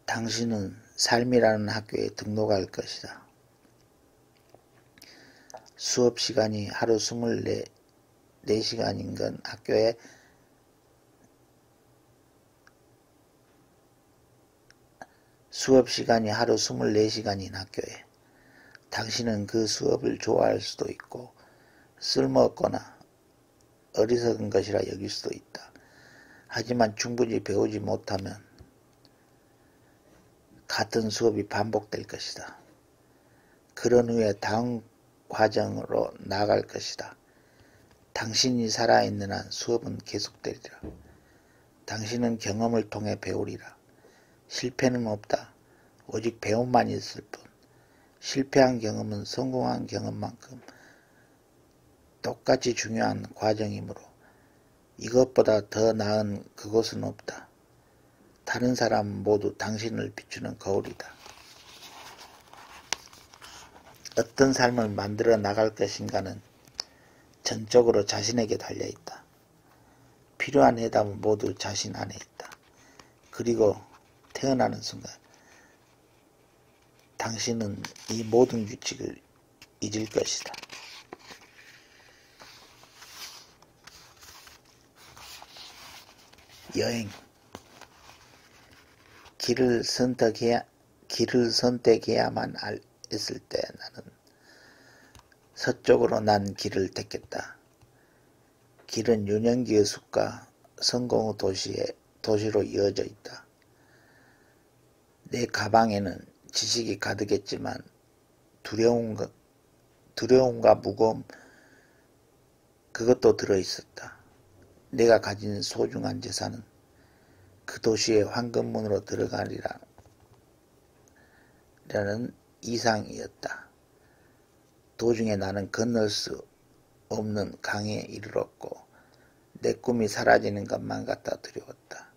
S1: 당신은 삶이라는 학교에 등록할 것이다. 수업 시간이 하루 24시간인 건 학교에 당신은 그 수업을 좋아할 수도 있고 쓸모없거나 어리석은 것이라 여길 수도 있다. 하지만 충분히 배우지 못하면 같은 수업이 반복될 것이다. 그런 후에 다음 과정으로 나아갈 것이다. 당신이 살아있는 한 수업은 계속되리라. 당신은 경험을 통해 배우리라. 실패는 없다. 오직 배움만 있을 뿐. 실패한 경험은 성공한 경험만큼 똑같이 중요한 과정이므로 이것보다 더 나은 그곳은 없다. 다른 사람 모두 당신을 비추는 거울이다. 어떤 삶을 만들어 나갈 것인가는 전적으로 자신에게 달려있다. 필요한 해답은 모두 자신 안에 있다. 그리고 태어나는 순간 당신은 이 모든 규칙을 잊을 것이다. 여행. 길을 선택해야만 했을 때 나는 서쪽으로 난 길을 택했다. 길은 유년기의 숲과 성공의 도시로 이어져 있다. 내 가방에는 지식이 가득했지만 두려움과 무거움, 그것도 들어있었다. 내가 가진 소중한 재산은 그 도시의 황금문으로 들어가리라는 이상이었다. 도중에 나는 건널 수 없는 강에 이르렀고 내 꿈이 사라지는 것만 같아 두려웠다.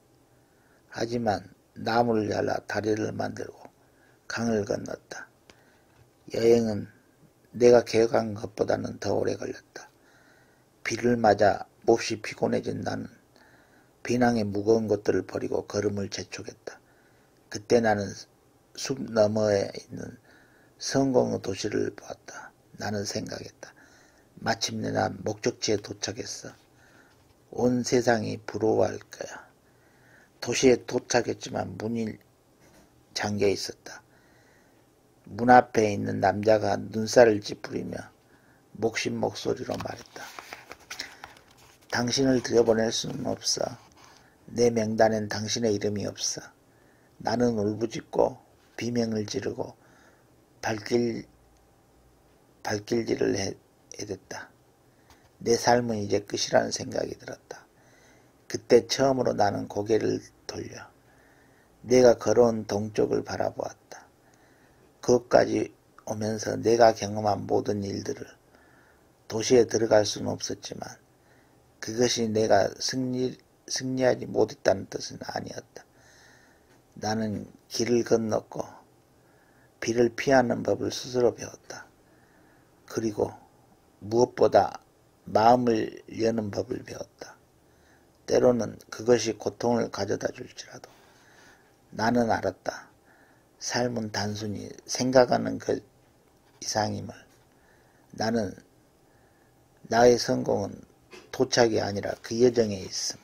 S1: 하지만 나무를 잘라 다리를 만들고 강을 건넜다. 여행은 내가 계획한 것보다는 더 오래 걸렸다. 비를 맞아 몹시 피곤해진 나는 비낭의 무거운 것들을 버리고 걸음을 재촉했다. 그때 나는 숲 너머에 있는 성공의 도시를 보았다. 나는 생각했다. 마침내 난 목적지에 도착했어. 온 세상이 부러워할 거야. 도시에 도착했지만 문이 잠겨 있었다. 문 앞에 있는 남자가 눈살을 찌푸리며 목신 목소리로 말했다. 당신을 들여보낼 수는 없어. 내 명단엔 당신의 이름이 없어. 나는 울부짖고 비명을 지르고 발길질을 해댔다. 내 삶은 이제 끝이라는 생각이 들었다. 그때 처음으로 나는 고개를 돌려 내가 걸어온 동쪽을 바라보았다. 그것까지 오면서 내가 경험한 모든 일들을 도시에 들어갈 수는 없었지만 그것이 내가 승리하지 못했다는 뜻은 아니었다. 나는 길을 건넜고 비를 피하는 법을 스스로 배웠다. 그리고 무엇보다 마음을 여는 법을 배웠다. 때로는 그것이 고통을 가져다 줄지라도 나는 알았다. 삶은 단순히 생각하는 것 이상임을. 나의 성공은 도착이 아니라 그 여정에 있음을.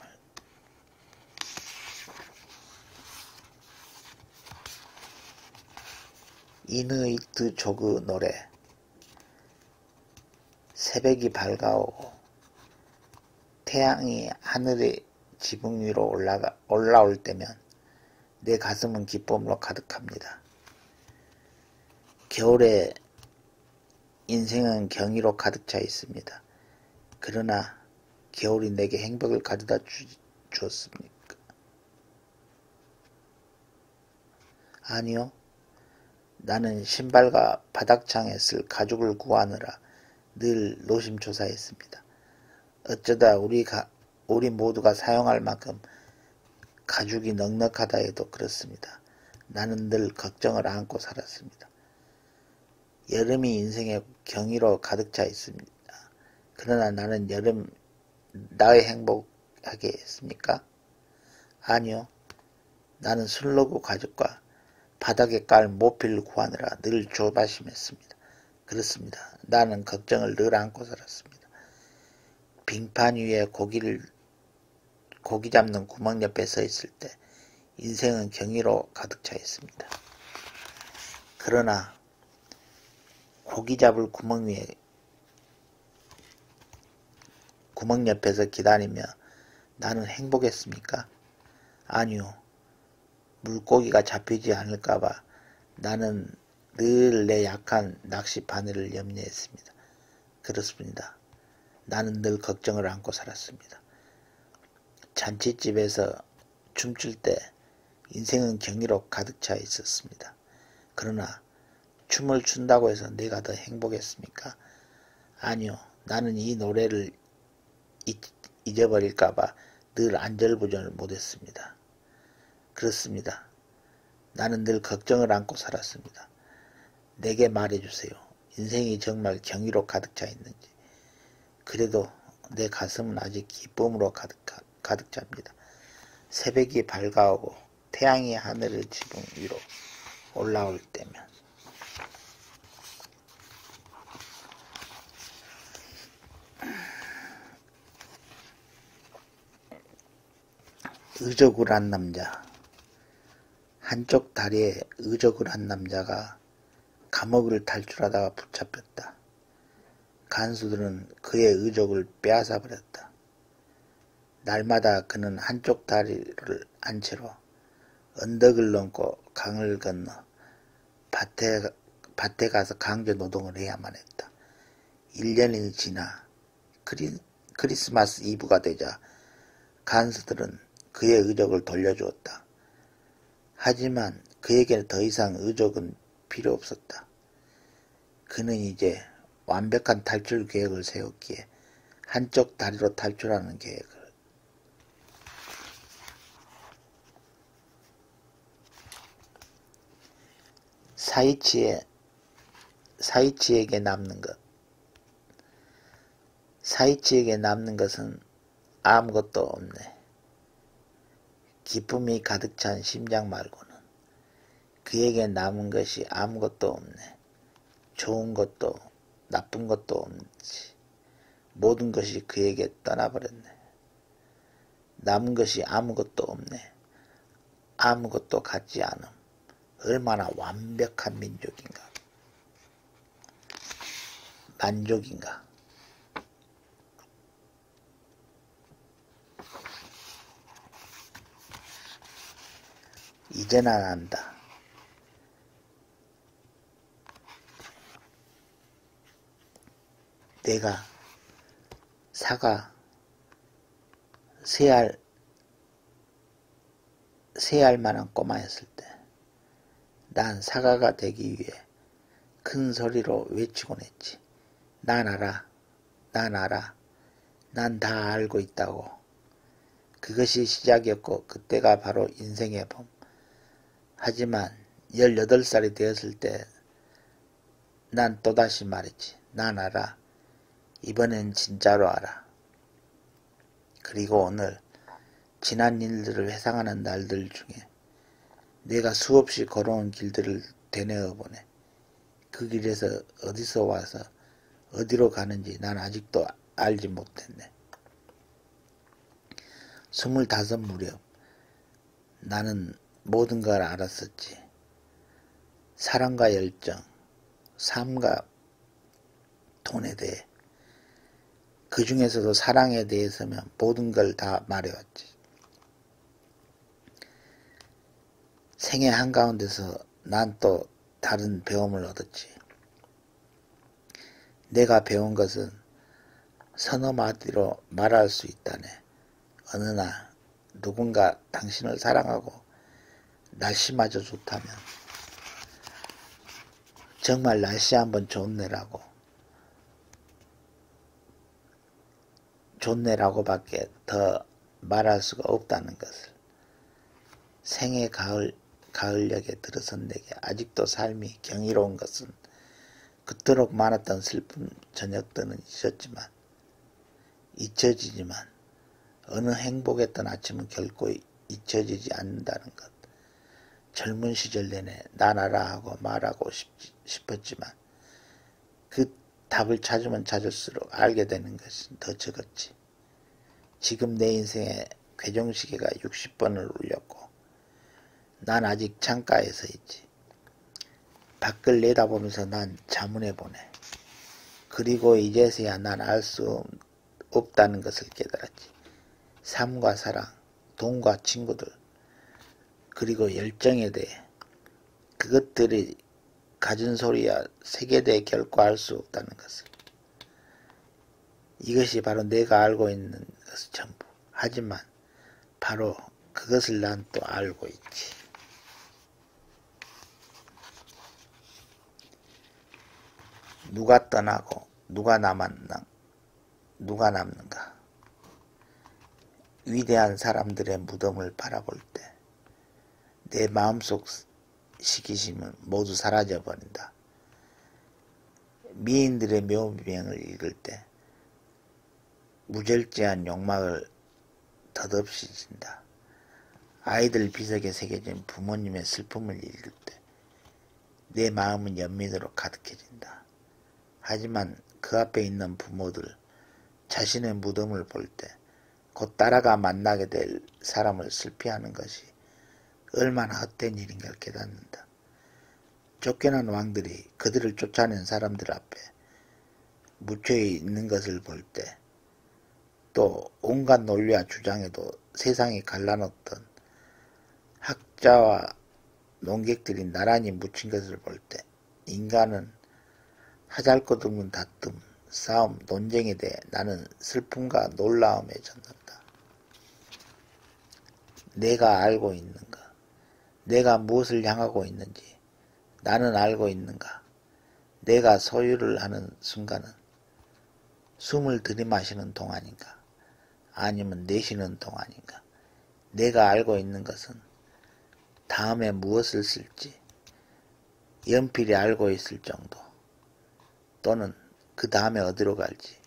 S1: 이누이트 조그 노래. 새벽이 밝아오고 태양이 하늘의 지붕 위로 올라올 때면 내 가슴은 기쁨으로 가득합니다. 겨울에 인생은 경이로 가득 차 있습니다. 그러나 겨울이 내게 행복을 가져다 주었습니까? 아니요. 나는 신발과 바닥창에 쓸 가죽을 구하느라 늘 노심초사했습니다. 어쩌다 우리 모두가 사용할 만큼 가죽이 넉넉하다 해도 그렇습니다. 나는 늘 걱정을 안고 살았습니다. 여름이 인생의 경이로 가득 차 있습니다. 그러나 나는 여름 나의 행복하게 했습니까? 아니요. 나는 슬로그 가죽과 바닥에 깔 모피를 구하느라 늘 조바심했습니다. 그렇습니다. 나는 걱정을 늘 안고 살았습니다. 빙판 위에 고기 잡는 구멍 옆에 서 있을 때 인생은 경이로 가득 차 있습니다. 그러나 고기 잡을 구멍 옆에서 기다리며 나는 행복했습니까? 아니요. 물고기가 잡히지 않을까봐 나는 늘 내 약한 낚시 바늘을 염려했습니다. 그렇습니다. 나는 늘 걱정을 안고 살았습니다. 잔치집에서 춤출 때 인생은 경이로 가득 차 있었습니다. 그러나 춤을 춘다고 해서 내가 더 행복했습니까? 아니요. 나는 이 노래를 잊어버릴까봐 늘 안절부절을 못했습니다. 그렇습니다. 나는 늘 걱정을 안고 살았습니다. 내게 말해주세요. 인생이 정말 경이로 가득 차 있는지. 그래도 내 가슴은 아직 기쁨으로 가득 찹니다. 새벽이 밝아오고 태양이 하늘의 지붕 위로 올라올 때면. 의적을 한 남자. 한쪽 다리에 의적을 한 남자가 감옥을 탈출하다가 붙잡혔다. 간수들은 그의 의적을 빼앗아 버렸다. 날마다 그는 한쪽 다리를 한 채로 언덕을 넘고 강을 건너 밭에 가서 강제 노동을 해야만 했다. 1년이 지나 크리스마스 이브가 되자 간수들은 그의 의적을 돌려주었다. 하지만 그에게는 더 이상 의적은 필요 없었다. 그는 이제 완벽한 탈출 계획을 세웠기에 한쪽 다리로 탈출하는 계획을. 사이치에게 남는 것. 사이치에게 남는 것은 아무것도 없네. 기쁨이 가득 찬 심장 말고는 그에게 남은 것이 아무것도 없네. 좋은 것도 나쁜 것도 없지. 모든 것이 그에게 떠나버렸네. 남은 것이 아무것도 없네. 아무것도 갖지 않음. 얼마나 완벽한 민족인가. 만족인가. 이제나 안다. 내가 사과 3알만한 꼬마였을 때 난 사과가 되기 위해 큰 소리로 외치곤 했지. 난 알아. 난 알아. 난 다 알고 있다고. 그것이 시작이었고 그때가 바로 인생의 봄. 하지만 18살이 되었을 때 난 또다시 말했지. 난 알아. 이번엔 진짜로 알아. 그리고 오늘 지난 일들을 회상하는 날들 중에 내가 수없이 걸어온 길들을 되뇌어 보네. 그 길에서 어디서 와서 어디로 가는지 난 아직도 알지 못했네. 25 무렵 나는 모든 걸 알았었지. 사랑과 열정, 삶과 돈에 대해. 그 중에서도 사랑에 대해서면 모든 걸 다 말해왔지. 생애 한가운데서 난 또 다른 배움을 얻었지. 내가 배운 것은 서너 마디로 말할 수 있다네. 어느 날 누군가 당신을 사랑하고 날씨마저 좋다면 정말 날씨 한번 좋네라고밖에 더 말할 수가 없다는 것을. 생애 가을녘에 들어선 내게 아직도 삶이 경이로운 것은 그토록 많았던 슬픈 저녁들은 잊혀지지만 어느 행복했던 아침은 결코 잊혀지지 않는다는 것. 젊은 시절 내내 난 알아 하고 말하고 싶었지만 그 답을 찾으면 찾을수록 알게 되는 것은 더 적었지. 지금 내 인생의 괴종시계가 60번을 울렸고 난 아직 창가에 서 있지. 밖을 내다보면서 난 자문해 보네. 그리고 이제서야 난 알 수 없다는 것을 깨달았지. 삶과 사랑, 돈과 친구들, 그리고 열정에 대해 그것들이 가진 소리야 색에 대해 결코 알 수 없다는 것을. 이것이 바로 내가 알고 있는 것의 전부. 하지만 바로 그것을 난 또 알고 있지. 누가 떠나고 누가 남는가. 위대한 사람들의 무덤을 바라볼 때 내 마음속 시기심은 모두 사라져 버린다. 미인들의 묘비명을 읽을 때 무절제한 욕망을 덧없이 진다. 아이들 비석에 새겨진 부모님의 슬픔을 읽을 때 내 마음은 연민으로 가득해진다. 하지만 그 앞에 있는 부모들, 자신의 무덤을 볼 때 곧 따라가 만나게 될 사람을 슬피하는 것이 얼마나 헛된 일인가 깨닫는다. 쫓겨난 왕들이 그들을 쫓아낸 사람들 앞에 묻혀 있는 것을 볼 때, 또 온갖 논리와 주장에도 세상이 갈라놓던 학자와 논객들이 나란히 묻힌 것을 볼 때 인간은 하잘것없는 다툼, 싸움, 논쟁에 대해 나는 슬픔과 놀라움에 젖는다. 내가 알고 있는가? 내가 무엇을 향하고 있는지 나는 알고 있는가? 내가 소유를 하는 순간은 숨을 들이마시는 동안인가? 아니면 내쉬는 동안인가? 내가 알고 있는 것은 다음에 무엇을 쓸지 연필이 알고 있을 정도, 또는 그 다음에 어디로 갈지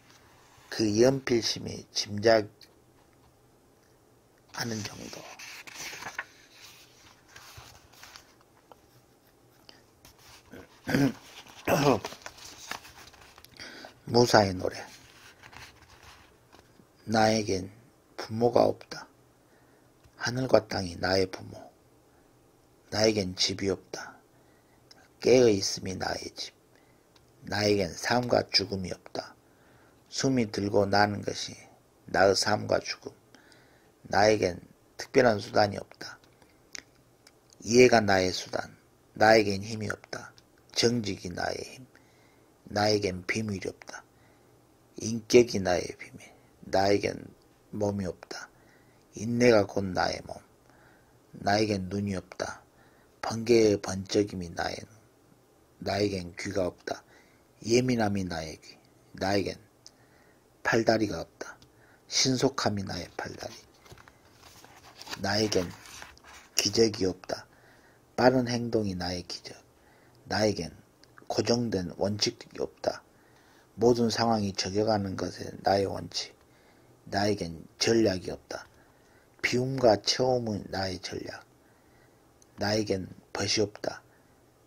S1: 그 연필심이 짐작하는 정도. 무사의 노래. 나에겐 부모가 없다. 하늘과 땅이 나의 부모. 나에겐 집이 없다. 깨어 있음이 나의 집. 나에겐 삶과 죽음이 없다. 숨이 들고 나는 것이 나의 삶과 죽음. 나에겐 특별한 수단이 없다. 이해가 나의 수단. 나에겐 힘이 없다. 정직이 나의 힘. 나에겐 비밀이 없다. 인격이 나의 비밀. 나에겐 몸이 없다. 인내가 곧 나의 몸. 나에겐 눈이 없다. 번개의 번쩍임이 나의 눈. 나에겐 귀가 없다. 예민함이 나의 귀. 나에겐 팔다리가 없다. 신속함이 나의 팔다리. 나에겐 기적이 없다. 빠른 행동이 나의 기적. 나에겐 고정된 원칙이 없다. 모든 상황이 적용하는 것에 나의 원칙. 나에겐 전략이 없다. 비움과 채움은 나의 전략. 나에겐 벗이 없다.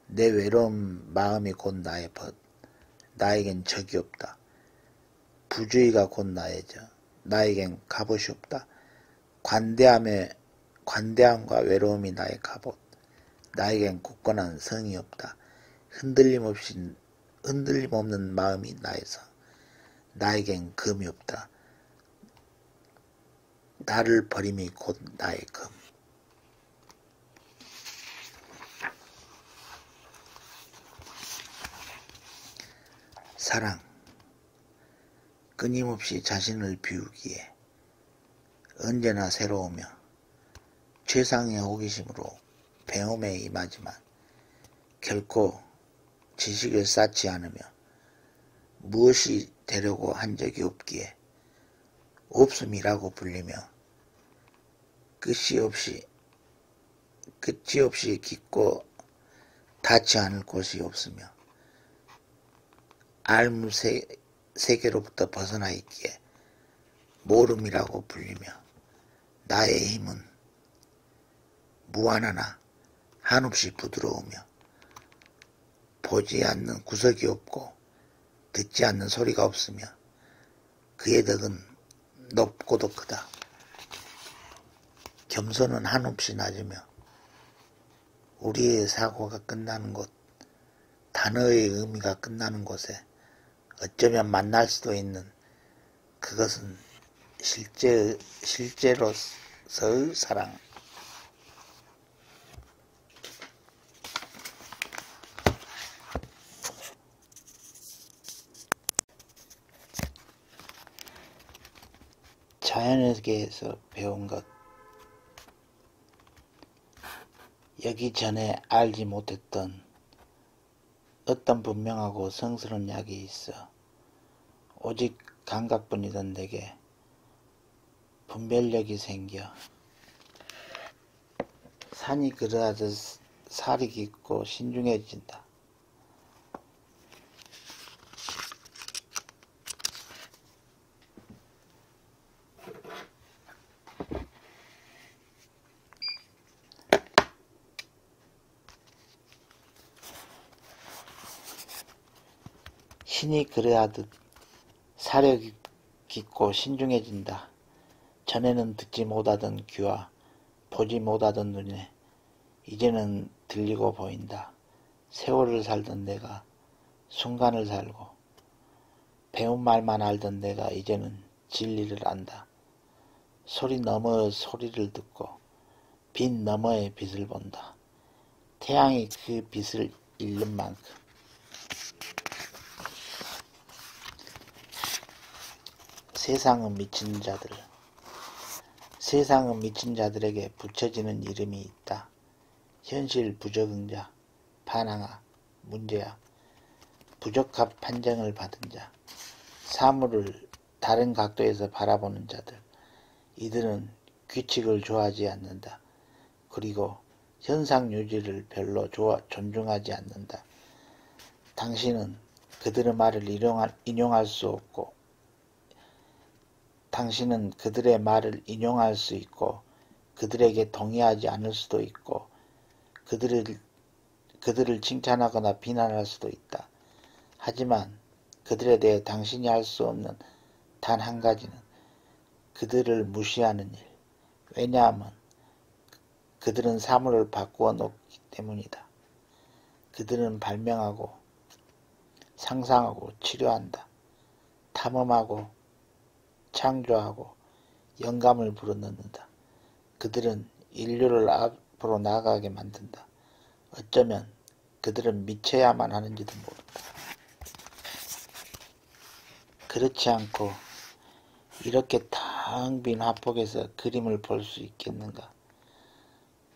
S1: 내 외로운 마음이 곧 나의 벗. 나에겐 적이 없다. 부주의가 곧 나의 적. 나에겐 갑옷이 없다. 관대함과 외로움이 나의 갑옷. 나에겐 굳건한 성이 없다. 흔들림 없는 마음이 나의 성. 나에겐 금이 없다. 나를 버림이 곧 나의 금. 사랑. 끊임없이 자신을 비우기에 언제나 새로우며 최상의 호기심으로 배움에 임하지만 결코 지식을 쌓지 않으며 무엇이 되려고 한 적이 없기에 없음이라고 불리며 끝이 없이 깊고 닿지 않을 곳이 없으며 알무 세계로부터 벗어나 있기에 모름이라고 불리며 나의 힘은 무한하나 한없이 부드러우며 보지 않는 구석이 없고 듣지 않는 소리가 없으며 그의 덕은 높고도 크다. 겸손은 한없이 낮으며 우리의 사고가 끝나는 곳, 단어의 의미가 끝나는 곳에 어쩌면 만날 수도 있는 그것은 실제로서의 사랑. 자연에게서 배운 것. 여기 전에 알지 못했던 어떤 분명하고 성스러운 약이 있어. 오직 감각뿐이던 내게 분별력이 생겨 산이 그러하듯 살이 깊고 신중해진다. 신이 그러하듯 사력이 깊고 신중해진다. 전에는 듣지 못하던 귀와 보지 못하던 눈에 이제는 들리고 보인다. 세월을 살던 내가 순간을 살고 배운 말만 알던 내가 이제는 진리를 안다. 소리 너머의 소리를 듣고 빛 너머의 빛을 본다. 태양이 그 빛을 잃는 만큼 세상은 미친 자들에게 붙여지는 이름이 있다. 현실 부적응자, 반항아, 문제야, 부적합 판정을 받은 자, 사물을 다른 각도에서 바라보는 자들, 이들은 규칙을 좋아하지 않는다. 그리고 현상 유지를 별로 존중하지 않는다. 당신은 그들의 말을 인용할 수 없고 당신은 그들의 말을 인용할 수 있고 그들에게 동의하지 않을 수도 있고 그들을 칭찬하거나 비난할 수도 있다. 하지만 그들에 대해 당신이 할 수 없는 단 한 가지는 그들을 무시하는 일. 왜냐하면 그들은 사물을 바꾸어 놓기 때문이다. 그들은 발명하고 상상하고 치료한다. 탐험하고 창조하고 영감을 불어넣는다. 그들은 인류를 앞으로 나아가게 만든다. 어쩌면 그들은 미쳐야만 하는지도 모른다. 그렇지 않고 이렇게 텅 빈 화폭에서 그림을 볼 수 있겠는가?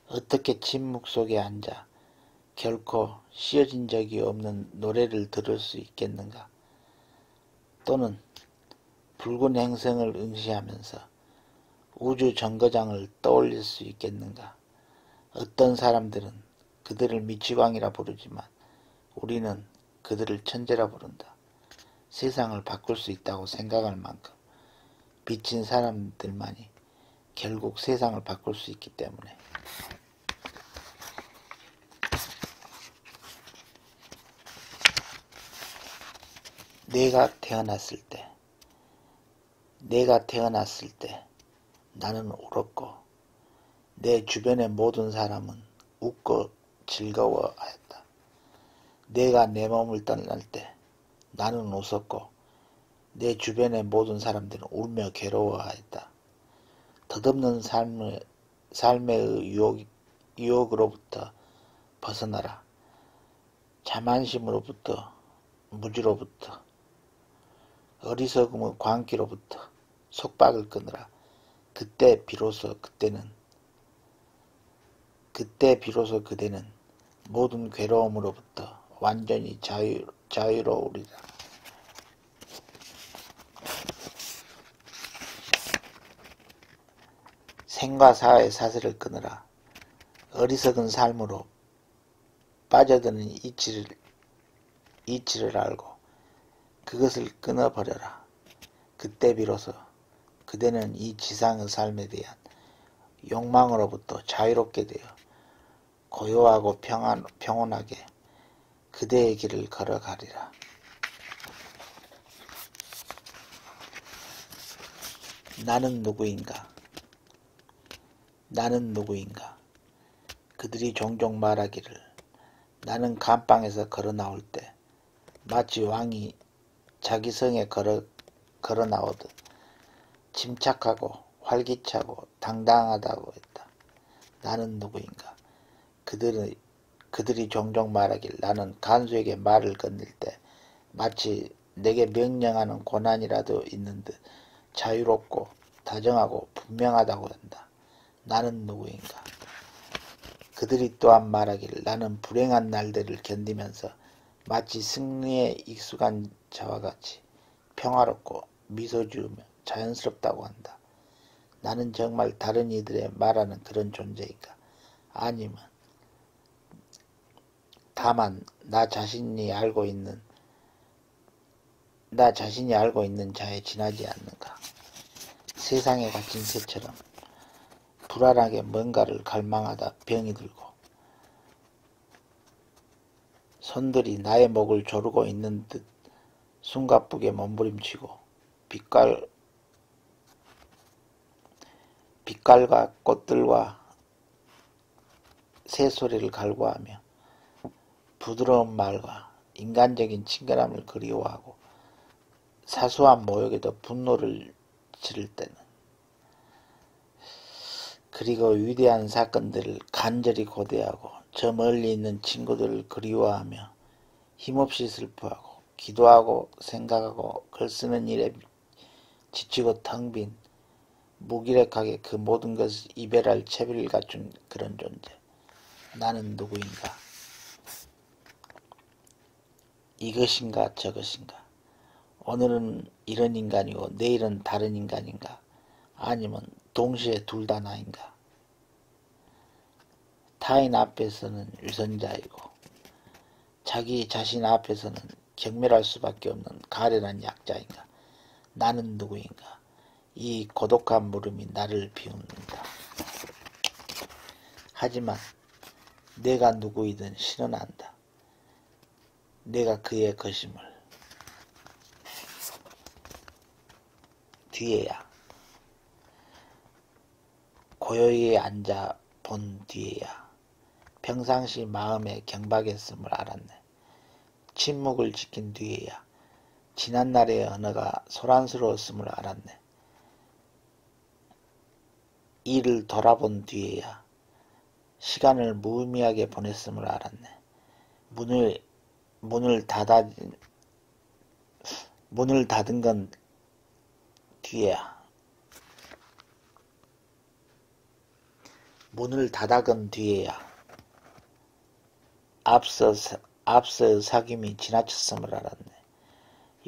S1: 어떻게 침묵 속에 앉아 결코 씌어진 적이 없는 노래를 들을 수 있겠는가? 또는 붉은 행성을 응시하면서 우주 정거장을 떠올릴 수 있겠는가? 어떤 사람들은 그들을 미치광이라 부르지만 우리는 그들을 천재라 부른다. 세상을 바꿀 수 있다고 생각할 만큼 미친 사람들만이 결국 세상을 바꿀 수 있기 때문에. 내가 태어났을 때 나는 울었고 내 주변의 모든 사람은 웃고 즐거워하였다. 내가 내 몸을 떠날 때 나는 웃었고 내 주변의 모든 사람들은 울며 괴로워하였다. 덧없는 삶의 유혹으로부터 벗어나라. 자만심으로부터, 무지로부터, 어리석음의 광기로부터 속박을 끊으라. 그때 비로소 그대는 모든 괴로움으로부터 완전히 자유로우리라. 생과 사의 사슬을 끊으라. 어리석은 삶으로 빠져드는 이치를 알고 그것을 끊어버려라. 그때 비로소 그대는 이 지상의 삶에 대한 욕망으로부터 자유롭게 되어 고요하고 평온하게 그대의 길을 걸어가리라. 나는 누구인가? 그들이 종종 말하기를 나는 감방에서 걸어 나올 때 마치 왕이 자기 성에 걸어 나오듯 침착하고 활기차고 당당하다고 했다. 나는 누구인가? 그들이 종종 말하길 나는 간수에게 말을 건넬 때 마치 내게 명령하는 고난이라도 있는 듯 자유롭고 다정하고 분명하다고 한다. 나는 누구인가? 그들이 또한 말하길 나는 불행한 날들을 견디면서 마치 승리에 익숙한 자와 같이 평화롭고 미소 지으며 자연스럽다고 한다. 나는 정말 다른 이들의 말하는 그런 존재인가? 아니면 다만 나 자신이 알고 있는 자에 지나지 않는가? 세상에 갇힌 새처럼 불안하게 뭔가를 갈망하다 병이 들고 손들이 나의 목을 조르고 있는 듯 숨가쁘게 몸부림치고 빛깔과 꽃들과 새소리를 갈구하며 부드러운 말과 인간적인 친근함을 그리워하고 사소한 모욕에도 분노를 지를 때는, 그리고 위대한 사건들을 간절히 고대하고 저 멀리 있는 친구들을 그리워하며 힘없이 슬퍼하고 기도하고 생각하고 글 쓰는 일에 지치고 텅 빈 무기력하게 그 모든 것을 이별할 채비를 갖춘 그런 존재. 나는 누구인가? 이것인가 저것인가? 오늘은 이런 인간이고 내일은 다른 인간인가? 아니면 동시에 둘 다 나인가? 타인 앞에서는 위선자이고 자기 자신 앞에서는 경멸할 수밖에 없는 가련한 약자인가? 나는 누구인가? 이 고독한 물음이 나를 비웃는다. 하지만 내가 누구이든 신은 안다. 내가 그의 것임을. 뒤에야, 고요히 앉아 본 뒤에야 평상시 마음에 경박했음을 알았네. 침묵을 지킨 뒤에야 지난날의 언어가 소란스러웠음을 알았네. 이를 돌아본 뒤에야 시간을 무의미하게 보냈음을 알았네. 문을 닫은 건 뒤에야. 문을 닫아건 뒤에야 앞서의 사귐이 지나쳤음을 알았네.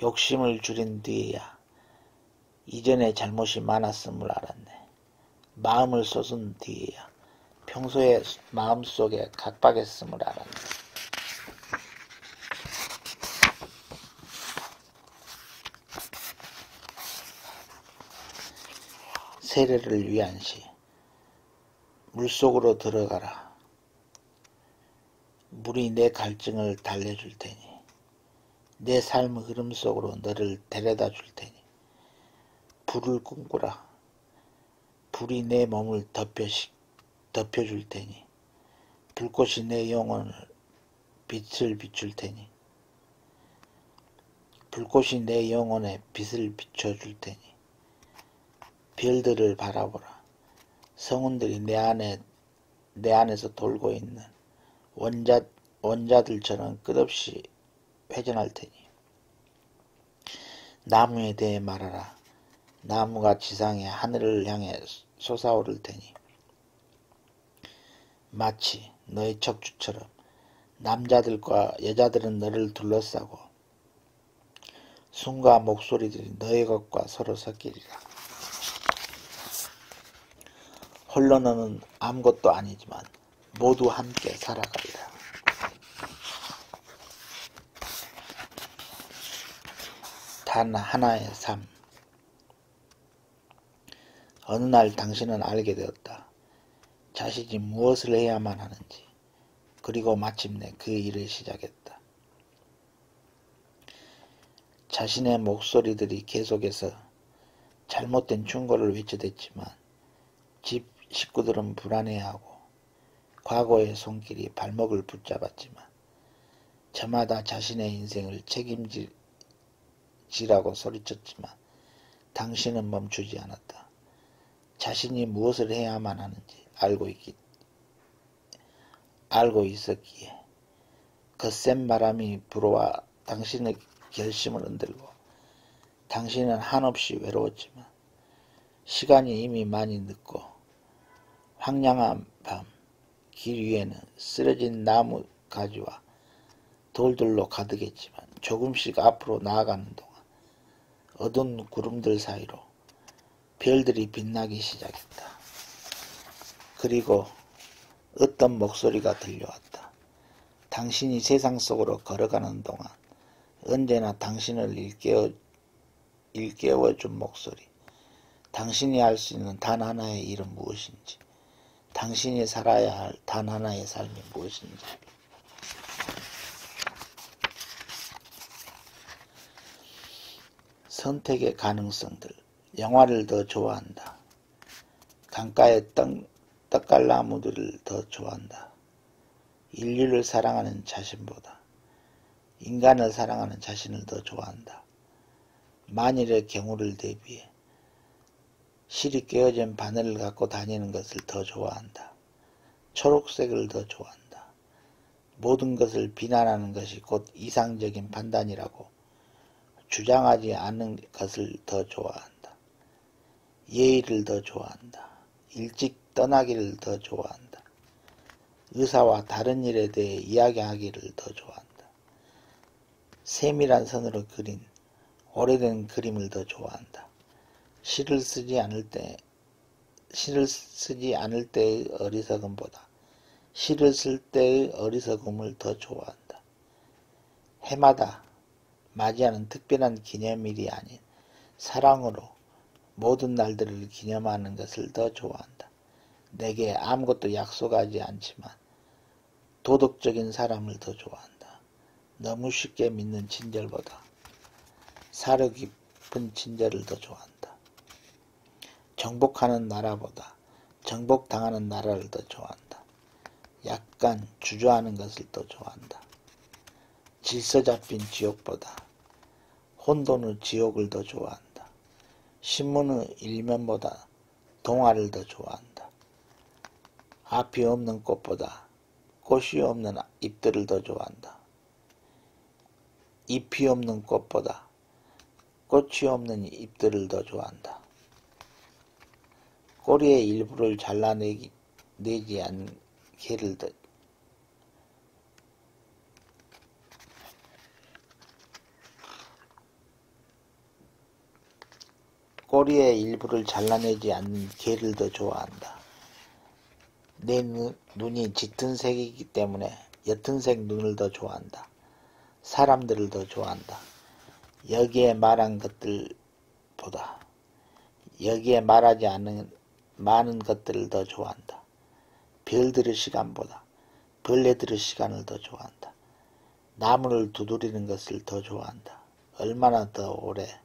S1: 욕심을 줄인 뒤에야 이전에 잘못이 많았음을 알았네. 마음을 쏟은 뒤에야 평소에 마음속에 각박했음을 알았네. 세례를 위한 시. 물속으로 들어가라. 물이 내 갈증을 달래줄 테니 내 삶의 흐름 속으로 너를 데려다 줄 테니 불을 꿈꾸라. 불이 내 몸을 덮여줄 테니 불꽃이 내 영혼을 빛을 비출 테니 불꽃이 내 영혼에 빛을 비춰줄 테니 별들을 바라보라. 성운들이 내 안에서 돌고 있는 원자들처럼 끝없이 회전할 테니 나무에 대해 말하라. 나무가 지상의 하늘을 향해 솟아오를 테니 마치 너의 척추처럼 남자들과 여자들은 너를 둘러싸고 숨과 목소리들이 너의 것과 서로 섞이리라. 홀로 너는 아무것도 아니지만 모두 함께 살아가리라. 단 하나의 삶. 어느 날 당신은 알게 되었다. 자신이 무엇을 해야만 하는지. 그리고 마침내 그 일을 시작했다. 자신의 목소리들이 계속해서 잘못된 충고를 외쳐댔지만 집 식구들은 불안해하고 과거의 손길이 발목을 붙잡았지만 저마다 자신의 인생을 책임지라고 소리쳤지만 당신은 멈추지 않았다. 자신이 무엇을 해야만 하는지 알고 있었기에 거센 바람이 불어와 당신의 결심을 흔들고 당신은 한없이 외로웠지만 시간이 이미 많이 늦고 황량한 밤 길 위에는 쓰러진 나무 가지와 돌들로 가득했지만 조금씩 앞으로 나아가는 동안 어두운 구름들 사이로 별들이 빛나기 시작했다. 그리고 어떤 목소리가 들려왔다. 당신이 세상 속으로 걸어가는 동안 언제나 당신을 일깨워준 목소리. 당신이 할 수 있는 단 하나의 일은 무엇인지, 당신이 살아야 할 단 하나의 삶이 무엇인지. 선택의 가능성들. 영화를 더 좋아한다. 강가의 떡갈나무들을 더 좋아한다. 인류를 사랑하는 자신보다 인간을 사랑하는 자신을 더 좋아한다. 만일의 경우를 대비해 실이 깨어진 바늘을 갖고 다니는 것을 더 좋아한다. 초록색을 더 좋아한다. 모든 것을 비난하는 것이 곧 이상적인 판단이라고 주장하지 않는 것을 더 좋아한다. 예의를 더 좋아한다. 일찍 떠나기를 더 좋아한다. 의사와 다른 일에 대해 이야기하기를 더 좋아한다. 세밀한 선으로 그린 오래된 그림을 더 좋아한다. 시를 쓰지 않을 때의 어리석음보다 시를 쓸 때의 어리석음을 더 좋아한다. 해마다 맞이하는 특별한 기념일이 아닌 사랑으로 모든 날들을 기념하는 것을 더 좋아한다. 내게 아무것도 약속하지 않지만 도덕적인 사람을 더 좋아한다. 너무 쉽게 믿는 친절보다 사려 깊은 친절을 더 좋아한다. 정복하는 나라보다 정복당하는 나라를 더 좋아한다. 약간 주저하는 것을 더 좋아한다. 질서 잡힌 지옥보다 혼돈의 지옥을 더 좋아한다. 신문의 일면보다 동화를 더 좋아한다. 앞이 없는 꽃보다 꽃이 없는 잎들을 더 좋아한다. 잎이 없는 꽃보다 꽃이 없는 잎들을 더 좋아한다. 꼬리의 일부를 잘라내지 않는 개를 더 꼬리의 일부를 잘라내지 않는 개를 더 좋아한다. 내 눈이 짙은 색이기 때문에 옅은 색 눈을 더 좋아한다. 사람들을 더 좋아한다. 여기에 말한 것들보다 여기에 말하지 않는 많은 것들을 더 좋아한다. 별들의 시간보다 벌레들의 시간을 더 좋아한다. 나무를 두드리는 것을 더 좋아한다. 얼마나 더 오래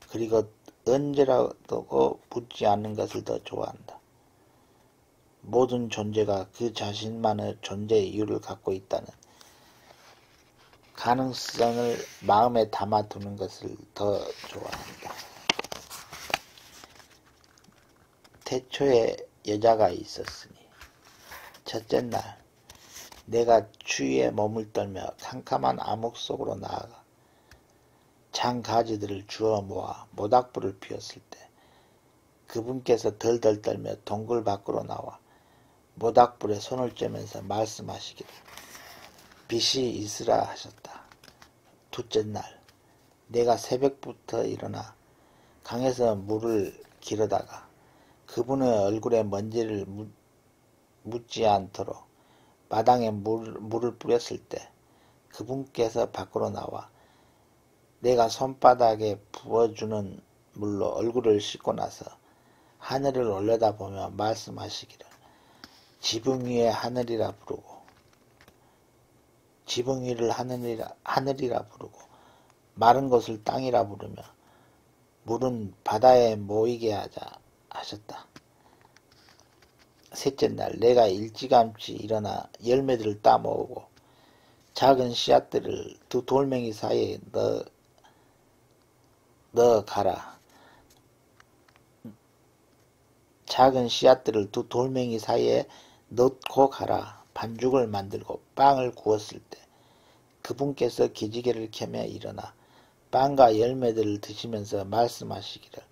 S1: 그리고 언제라도 묻지 않는 것을 더 좋아한다. 모든 존재가 그 자신만의 존재 이유를 갖고 있다는 가능성을 마음에 담아두는 것을 더 좋아한다. 태초에 여자가 있었으니 첫째 날 내가 추위에 몸을 떨며 캄캄한 암흑 속으로 나아가 장가지들을 주워 모아 모닥불을 피웠을 때 그분께서 덜덜 떨며 동굴 밖으로 나와 모닥불에 손을 쬐면서 말씀하시기를 빛이 있으라 하셨다. 둘째 날 내가 새벽부터 일어나 강에서 물을 기르다가 그분의 얼굴에 먼지를 묻지 않도록 마당에 물을 뿌렸을 때 그분께서 밖으로 나와 내가 손바닥에 부어주는 물로 얼굴을 씻고 나서 하늘을 올려다보며 말씀하시기를 지붕 위에 하늘이라 부르고 지붕 위를 하늘이라 부르고 마른 곳을 땅이라 부르며 물은 바다에 모이게 하자 하셨다. 셋째 날 내가 일찌감치 일어나 열매들을 따모으고 작은 씨앗들을 두 돌멩이 사이에 넣어 가라. 작은 씨앗들을 두 돌멩이 사이에 넣고 가라. 반죽을 만들고 빵을 구웠을 때 그분께서 기지개를 켜며 일어나 빵과 열매들을 드시면서 말씀하시기를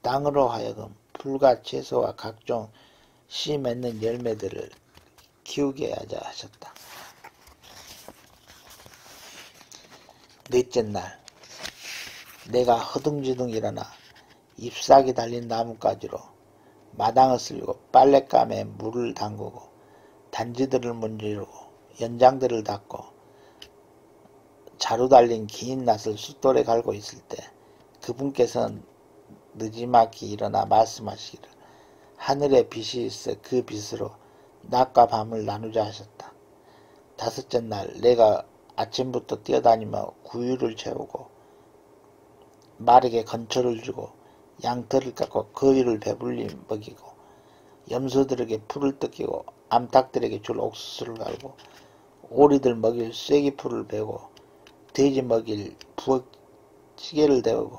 S1: 땅으로 하여금 풀과 채소와 각종 씨 맺는 열매들을 키우게 하자 하셨다. 넷째 날 내가 허둥지둥 일어나 잎사귀 달린 나뭇가지로 마당을 쓸고 빨랫감에 물을 담그고 단지들을 문지르고 연장들을 닦고 자루 달린 긴 낫을 숫돌에 갈고 있을 때 그분께서는 느지막이 일어나 말씀하시기를 하늘에 빛이 있어 그 빛으로 낮과 밤을 나누자 하셨다. 다섯째 날 내가 아침부터 뛰어다니며 구유를 채우고 말에게 건초를 주고 양털을 깎고 거위를 배불리 먹이고 염소들에게 풀을 뜯기고 암탉들에게 줄 옥수수를 갈고 오리들 먹일 쐐기풀을 베고 돼지 먹일 부엌찌개를 데우고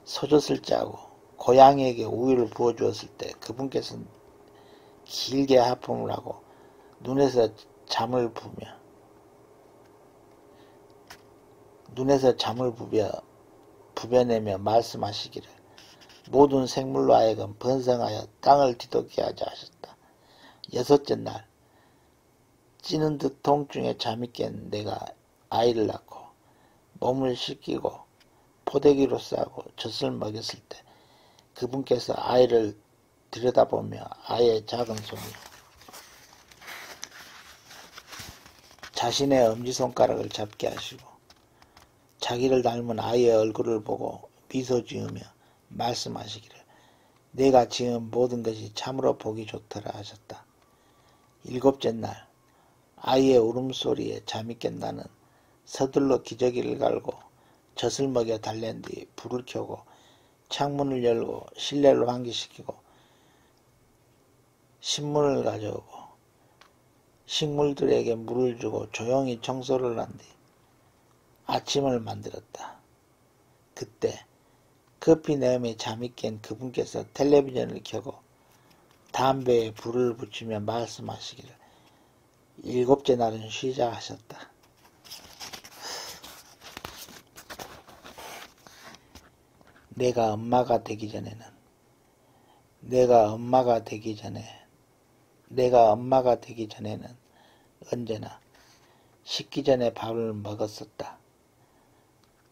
S1: 소젖을 짜고 고양이에게 우유를 부어주었을 때 그분께서는 길게 하품을 하고 눈에서 잠을 부벼내며 말씀하시기를 모든 생물로 하여금 번성하여 땅을 뒤덮게 하자 하셨다. 여섯째 날 찌는 듯 통증에 잠이 깬 내가 아이를 낳고 몸을 씻기고 포대기로 싸고 젖을 먹였을 때 그분께서 아이를 들여다보며 아이의 작은 손이 자신의 엄지손가락을 잡게 하시고 자기를 닮은 아이의 얼굴을 보고 미소 지으며 말씀하시기를 내가 지은 모든 것이 참으로 보기 좋더라 하셨다. 일곱째 날 아이의 울음소리에 잠이 깬 나는 서둘러 기저귀를 갈고 젖을 먹여 달랜 뒤 불을 켜고 창문을 열고 실내를 환기시키고 신문을 가져오고 식물들에게 물을 주고 조용히 청소를 한 뒤 아침을 만들었다. 그때 커피 내음에 잠이 깬 그분께서 텔레비전을 켜고 담배에 불을 붙이며 말씀하시기를 일곱째 날은 쉬자 하셨다. 내가 엄마가 되기 전에는 언제나 식기 전에 밥을 먹었었다.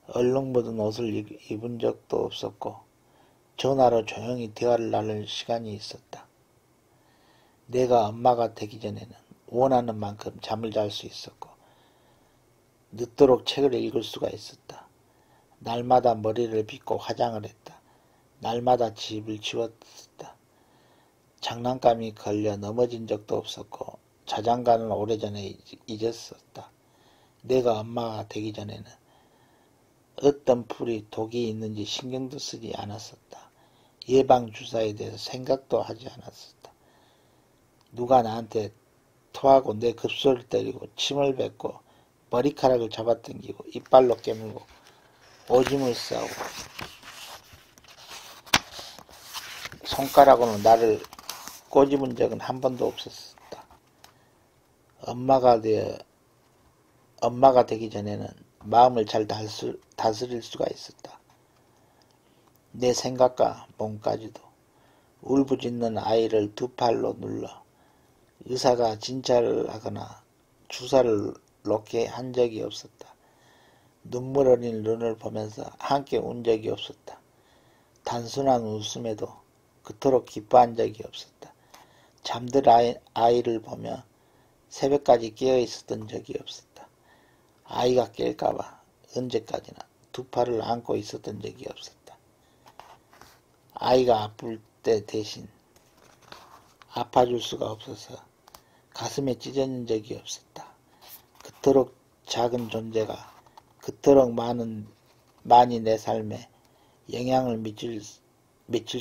S1: 얼룩 묻은 옷을 입은 적도 없었고 전화로 조용히 대화를 나눌 시간이 있었다. 내가 엄마가 되기 전에는 원하는 만큼 잠을 잘 수 있었고 늦도록 책을 읽을 수가 있었다. 날마다 머리를 빗고 화장을 했다. 날마다 집을 치웠다. 장난감이 걸려 넘어진 적도 없었고 자장가는 오래전에 잊었었다. 내가 엄마가 되기 전에는 어떤 풀이 독이 있는지 신경도 쓰지 않았었다. 예방주사에 대해서 생각도 하지 않았었다. 누가 나한테 토하고 내 급소를 때리고 침을 뱉고 머리카락을 잡아당기고 이빨로 깨물고 오줌을 싸고 손가락으로 나를 꼬집은 적은 한 번도 없었다. 엄마가 되기 전에는 마음을 잘 다스릴 수가 있었다. 내 생각과 몸까지도 울부짖는 아이를 두 팔로 눌러 의사가 진찰을 하거나 주사를 놓게 한 적이 없었다. 눈물 어린 눈을 보면서 함께 운 적이 없었다. 단순한 웃음에도 그토록 기뻐한 적이 없었다. 잠들 아이를 보며 새벽까지 깨어 있었던 적이 없었다. 아이가 깰까봐 언제까지나 두 팔을 안고 있었던 적이 없었다. 아이가 아플 때 대신 아파줄 수가 없어서 가슴에 찢어진 적이 없었다. 그토록 작은 존재가 그토록 많이 내 삶에 영향을 미칠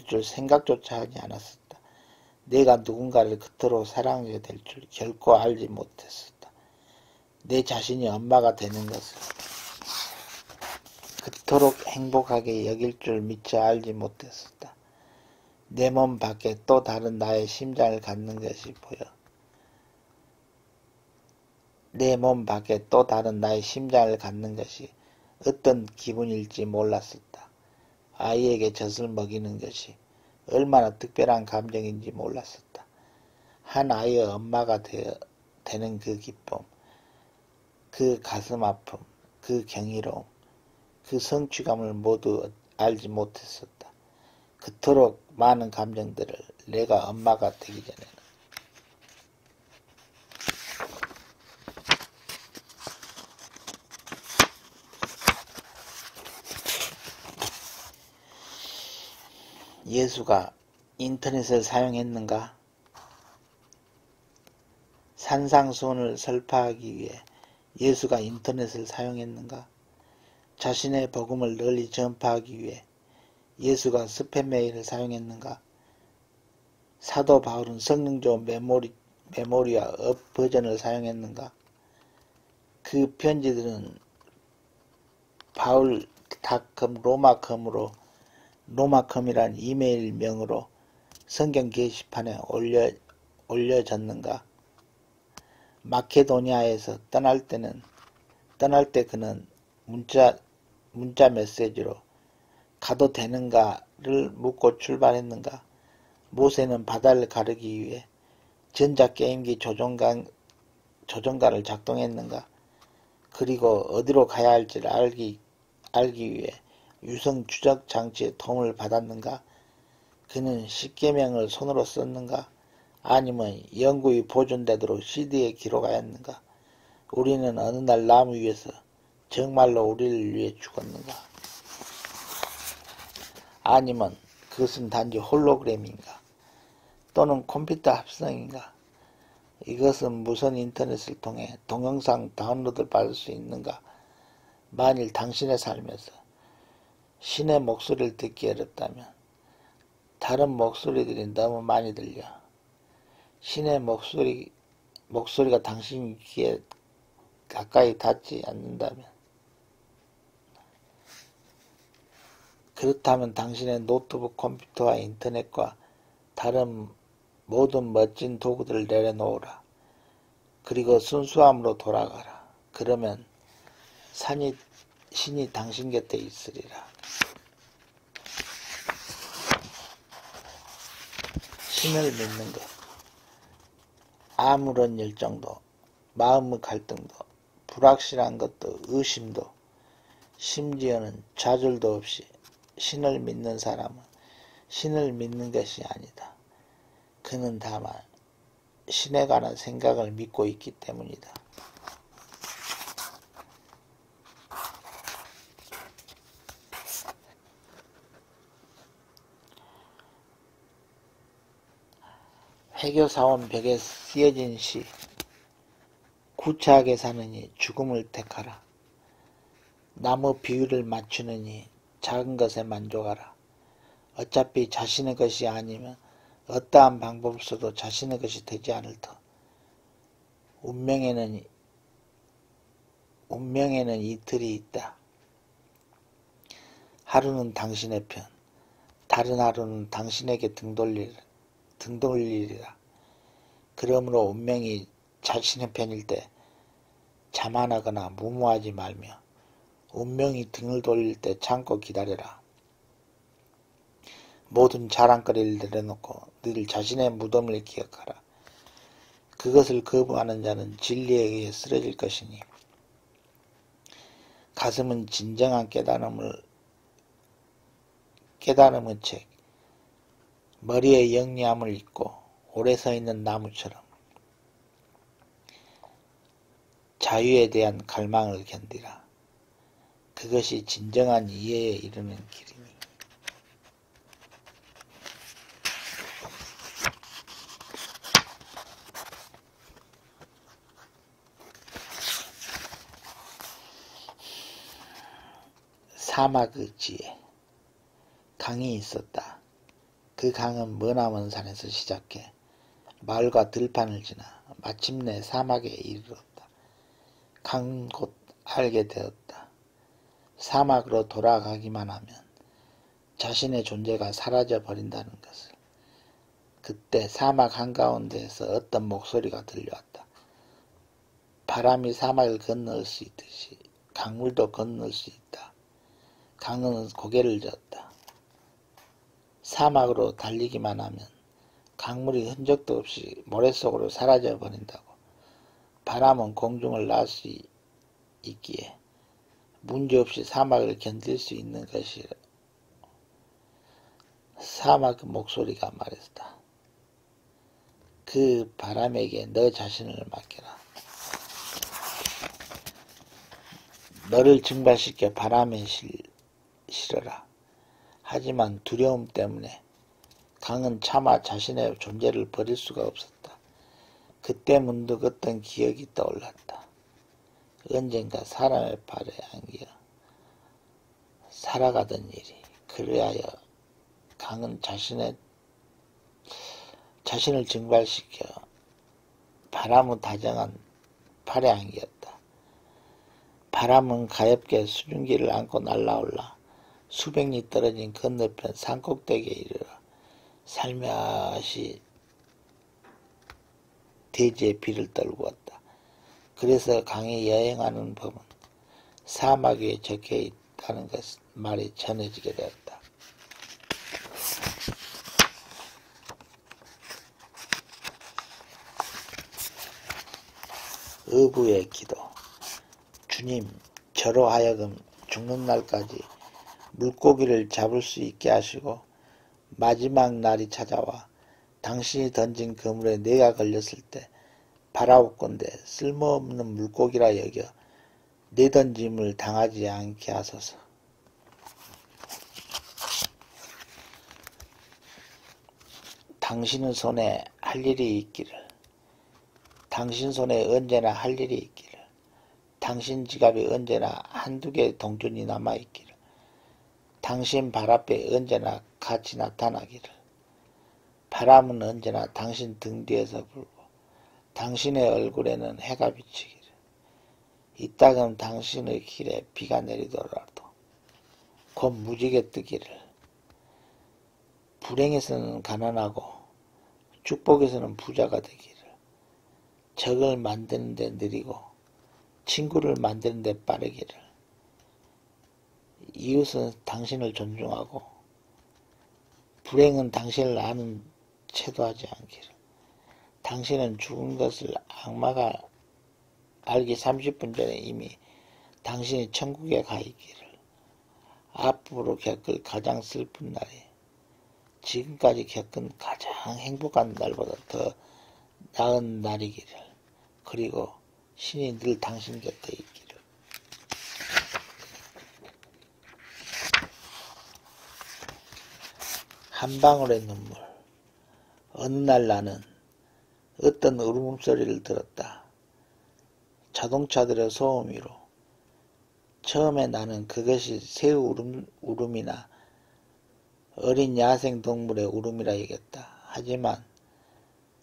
S1: 줄 생각조차 하지 않았었다. 내가 누군가를 그토록 사랑하게 될 줄 결코 알지 못했었다. 내 자신이 엄마가 되는 것을 그토록 행복하게 여길 줄 미처 알지 못했었다. 내 몸 밖에 또 다른 나의 심장을 갖는 것이 보여. 내 몸 밖에 또 다른 나의 심장을 갖는 것이 어떤 기분일지 몰랐었다. 아이에게 젖을 먹이는 것이 얼마나 특별한 감정인지 몰랐었다. 한 아이의 엄마가 되는 그 기쁨, 그 가슴 아픔, 그 경이로움, 그 성취감을 모두 알지 못했었다. 그토록 많은 감정들을 내가 엄마가 되기 전에는. 예수가 인터넷을 사용했는가? 산상수훈을 설파하기 위해 예수가 인터넷을 사용했는가? 자신의 복음을 널리 전파하기 위해 예수가 스팸 메일을 사용했는가? 사도 바울은 성능좋은 메모리와 업 버전을 사용했는가? 그 편지들은 바울닷컴 로마컴이란 이메일명으로 성경 게시판에 올려졌는가? 마케도니아에서 떠날 때 그는 문자 메시지로 가도 되는가를 묻고 출발했는가? 모세는 바다를 가르기 위해 전자게임기 조종가를 작동했는가? 그리고 어디로 가야 할지를 알기 위해 유성 추적 장치의 도움을 받았는가? 그는 십계명을 손으로 썼는가? 아니면 영구히 보존되도록 CD에 기록하였는가? 우리는 어느 날 나무 위에서 정말로 우리를 위해 죽었는가? 아니면 그것은 단지 홀로그램인가? 또는 컴퓨터 합성인가? 이것은 무선 인터넷을 통해 동영상 다운로드 받을 수 있는가? 만일 당신의 삶에서 신의 목소리를 듣기 어렵다면 다른 목소리들이 너무 많이 들려 신의 목소리가 당신 귀에 가까이 닿지 않는다면, 그렇다면 당신의 노트북 컴퓨터와 인터넷과 다른 모든 멋진 도구들을 내려놓으라. 그리고 순수함으로 돌아가라. 그러면 신이 당신 곁에 있으리라. 신을 믿는 것. 아무런 열정도, 마음의 갈등도, 불확실한 것도, 의심도, 심지어는 좌절도 없이 신을 믿는 사람은 신을 믿는 것이 아니다. 그는 다만 신에 관한 생각을 믿고 있기 때문이다. 해교사원 벽에 쓰여진 시. 구차하게 사느니 죽음을 택하라. 나무 비율을 맞추느니 작은 것에 만족하라. 어차피 자신의 것이 아니면 어떠한 방법 써도 자신의 것이 되지 않을 터. 운명에는 이틀이 있다. 하루는 당신의 편, 다른 하루는 당신에게 등 돌리리라. 그러므로 운명이 자신의 편일 때 자만하거나 무모하지 말며 운명이 등을 돌릴 때 참고 기다려라. 모든 자랑거리를 내려놓고 늘 자신의 무덤을 기억하라. 그것을 거부하는 자는 진리에 의해 쓰러질 것이니 가슴은 진정한 깨달음의 책, 머리에 영리함을 잊고 오래 서 있는 나무처럼 자유에 대한 갈망을 견디라. 그것이 진정한 이해에 이르는 길이니. 사막의 지혜. 강이 있었다. 그 강은 머나먼 산에서 시작해 마을과 들판을 지나 마침내 사막에 이르렀다. 강은 곧 알게 되었다. 사막으로 돌아가기만 하면 자신의 존재가 사라져 버린다는 것을. 그때 사막 한가운데에서 어떤 목소리가 들려왔다. 바람이 사막을 건널 수 있듯이 강물도 건널 수 있다. 강은 고개를 젓다. 사막으로 달리기만 하면 강물이 흔적도 없이 모래 속으로 사라져 버린다고. 바람은 공중을 날 수 있기에 문제없이 사막을 견딜 수 있는 것이 사막 목소리가 말했다. 그 바람에게 너 자신을 맡겨라. 너를 증발시켜 바람에 실어라. 하지만 두려움 때문에 강은 차마 자신의 존재를 버릴 수가 없었다. 그때 문득 어떤 기억이 떠올랐다. 언젠가 사람의 발에 안겨 살아가던 일이. 그리하여 강은 자신을 증발시켜 바람은 다정한 팔에 안겼다. 바람은 가엽게 수증기를 안고 날아올라 수백 리 떨어진 건너편 산꼭대기에 이르러 살며시 대지에 비를 떨고 왔다. 그래서 강에 여행하는 법은 사막 위에 적혀 있다는 말이 전해지게 되었다. 어부의 기도. 주님, 저로 하여금 죽는 날까지 물고기를 잡을 수 있게 하시고 마지막 날이 찾아와 당신이 던진 그물에 내가 걸렸을 때 바라옵건대 쓸모없는 물고기라 여겨 내 던짐을 당하지 않게 하소서. 당신 손에 할 일이 있기를. 당신 손에 언제나 할 일이 있기를. 당신 지갑에 언제나 한두 개 동전이 남아있기를. 당신 발 앞에 언제나 같이 나타나기를. 바람은 언제나 당신 등 뒤에서 불고 당신의 얼굴에는 해가 비치기를. 이따금 당신의 길에 비가 내리더라도 곧 무지개 뜨기를. 불행에서는 가난하고 축복에서는 부자가 되기를. 적을 만드는 데 느리고 친구를 만드는 데 빠르기를. 이웃은 당신을 존중하고 불행은 당신을 아는 채도 하지 않기를. 당신은 죽은 것을 악마가 알기 30분 전에 이미 당신이 천국에 가 있기를. 앞으로 겪을 가장 슬픈 날이 지금까지 겪은 가장 행복한 날보다 더 나은 날이기를. 그리고 신이 늘 당신 곁에 있기를. 한 방울의 눈물. 어느 날 나는 어떤 울음소리를 들었다. 자동차들의 소음 위로. 처음에 나는 그것이 새 울음이나 어린 야생동물의 울음이라 여겼다. 하지만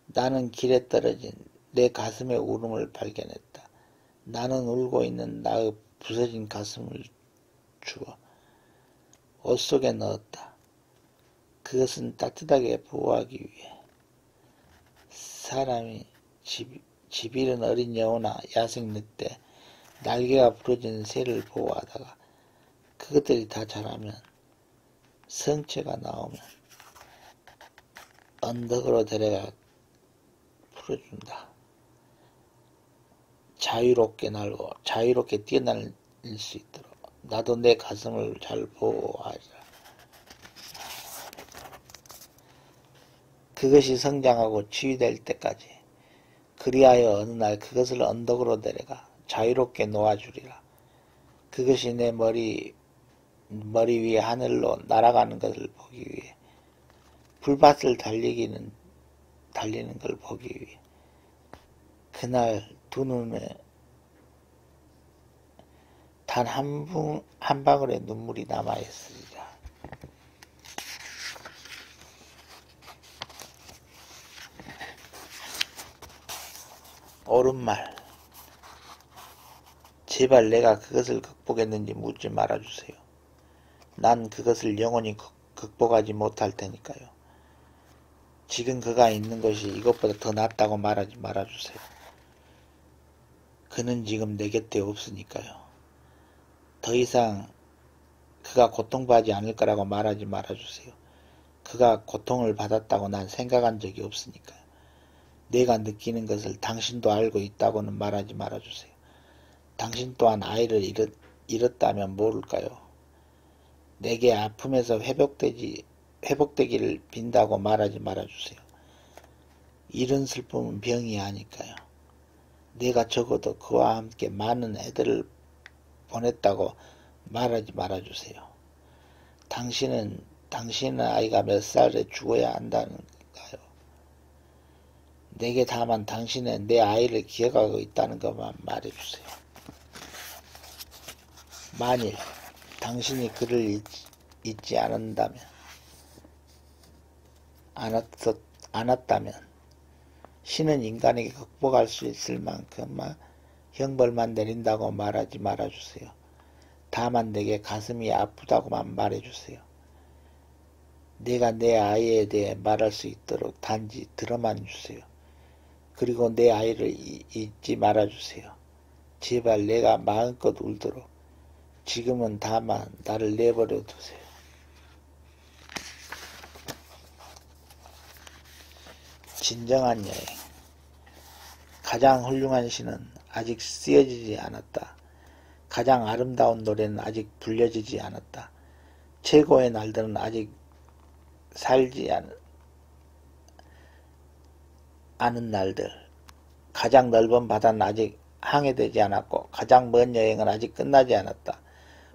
S1: 나는 길에 떨어진 내 가슴의 울음을 발견했다. 나는 울고 있는 나의 부서진 가슴을 주워 옷 속에 넣었다. 그것은 따뜻하게 보호하기 위해. 사람이 집 잃은 어린 여우나 야생 늑대, 날개가 부러진 새를 보호하다가 그것들이 다 자라면 성체가 나오면 언덕으로 데려가 풀어준다. 자유롭게 날고 자유롭게 뛰어날 수 있도록. 나도 내 가슴을 잘 보호하리라. 그것이 성장하고 치유될 때까지. 그리하여 어느 날 그것을 언덕으로 데려가 자유롭게 놓아주리라. 그것이 내 머리 위에 하늘로 날아가는 것을 보기 위해. 불밭을 달리는 걸 보기 위해. 그날 두 눈에 단 한 방울의 눈물이 남아있으리라. 옳은 말. 제발 내가 그것을 극복했는지 묻지 말아주세요. 난 그것을 영원히 극복하지 못할 테니까요. 지금 그가 있는 것이 이것보다 더 낫다고 말하지 말아주세요. 그는 지금 내 곁에 없으니까요. 더 이상 그가 고통받지 않을 거라고 말하지 말아주세요. 그가 고통을 받았다고 난 생각한 적이 없으니까요. 내가 느끼는 것을 당신도 알고 있다고는 말하지 말아주세요. 당신 또한 아이를 잃었다면 모를까요? 내게 아픔에서 회복되기를 빈다고 말하지 말아주세요. 이런 슬픔은 병이 아닐까요? 내가 적어도 그와 함께 많은 애들을 보냈다고 말하지 말아주세요. 당신의 아이가 몇 살에 죽어야 한다는가요? 내게 다만 당신은 내 아이를 기억하고 있다는 것만 말해주세요. 만일 당신이 그를 잊지 않았다면 신은 인간에게 극복할 수 있을 만큼만 형벌만 내린다고 말하지 말아주세요. 다만 내게 가슴이 아프다고만 말해주세요. 내가 내 아이에 대해 말할 수 있도록 단지 들어만 주세요. 그리고 내 아이를 잊지 말아주세요. 제발 내가 마음껏 울도록. 지금은 다만 나를 내버려 두세요. 진정한 여행. 가장 훌륭한 시는 아직 쓰여지지 않았다. 가장 아름다운 노래는 아직 불려지지 않았다. 최고의 날들은 아직 살지 않은 날들. 가장 넓은 바다는 아직 항해되지 않았고 가장 먼 여행은 아직 끝나지 않았다.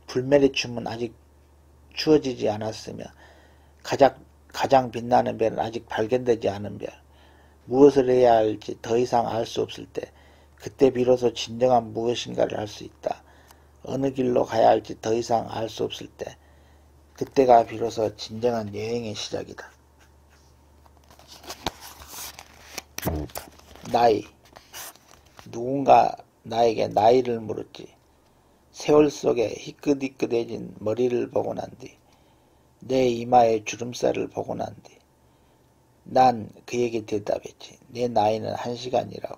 S1: 불매리춤은 아직 추워지지 않았으며 가장 빛나는 별은 아직 발견되지 않은 별. 무엇을 해야 할지 더 이상 알 수 없을 때 그때 비로소 진정한 무엇인가를 알 수 있다. 어느 길로 가야 할지 더 이상 알 수 없을 때 그때가 비로소 진정한 여행의 시작이다. 나이. 누군가 나에게 나이를 물었지. 세월 속에 희끗희끗해진 머리를 보고 난 뒤, 내 이마의 주름살을 보고 난 뒤, 난 그에게 대답했지. 내 나이는 1시간이라고.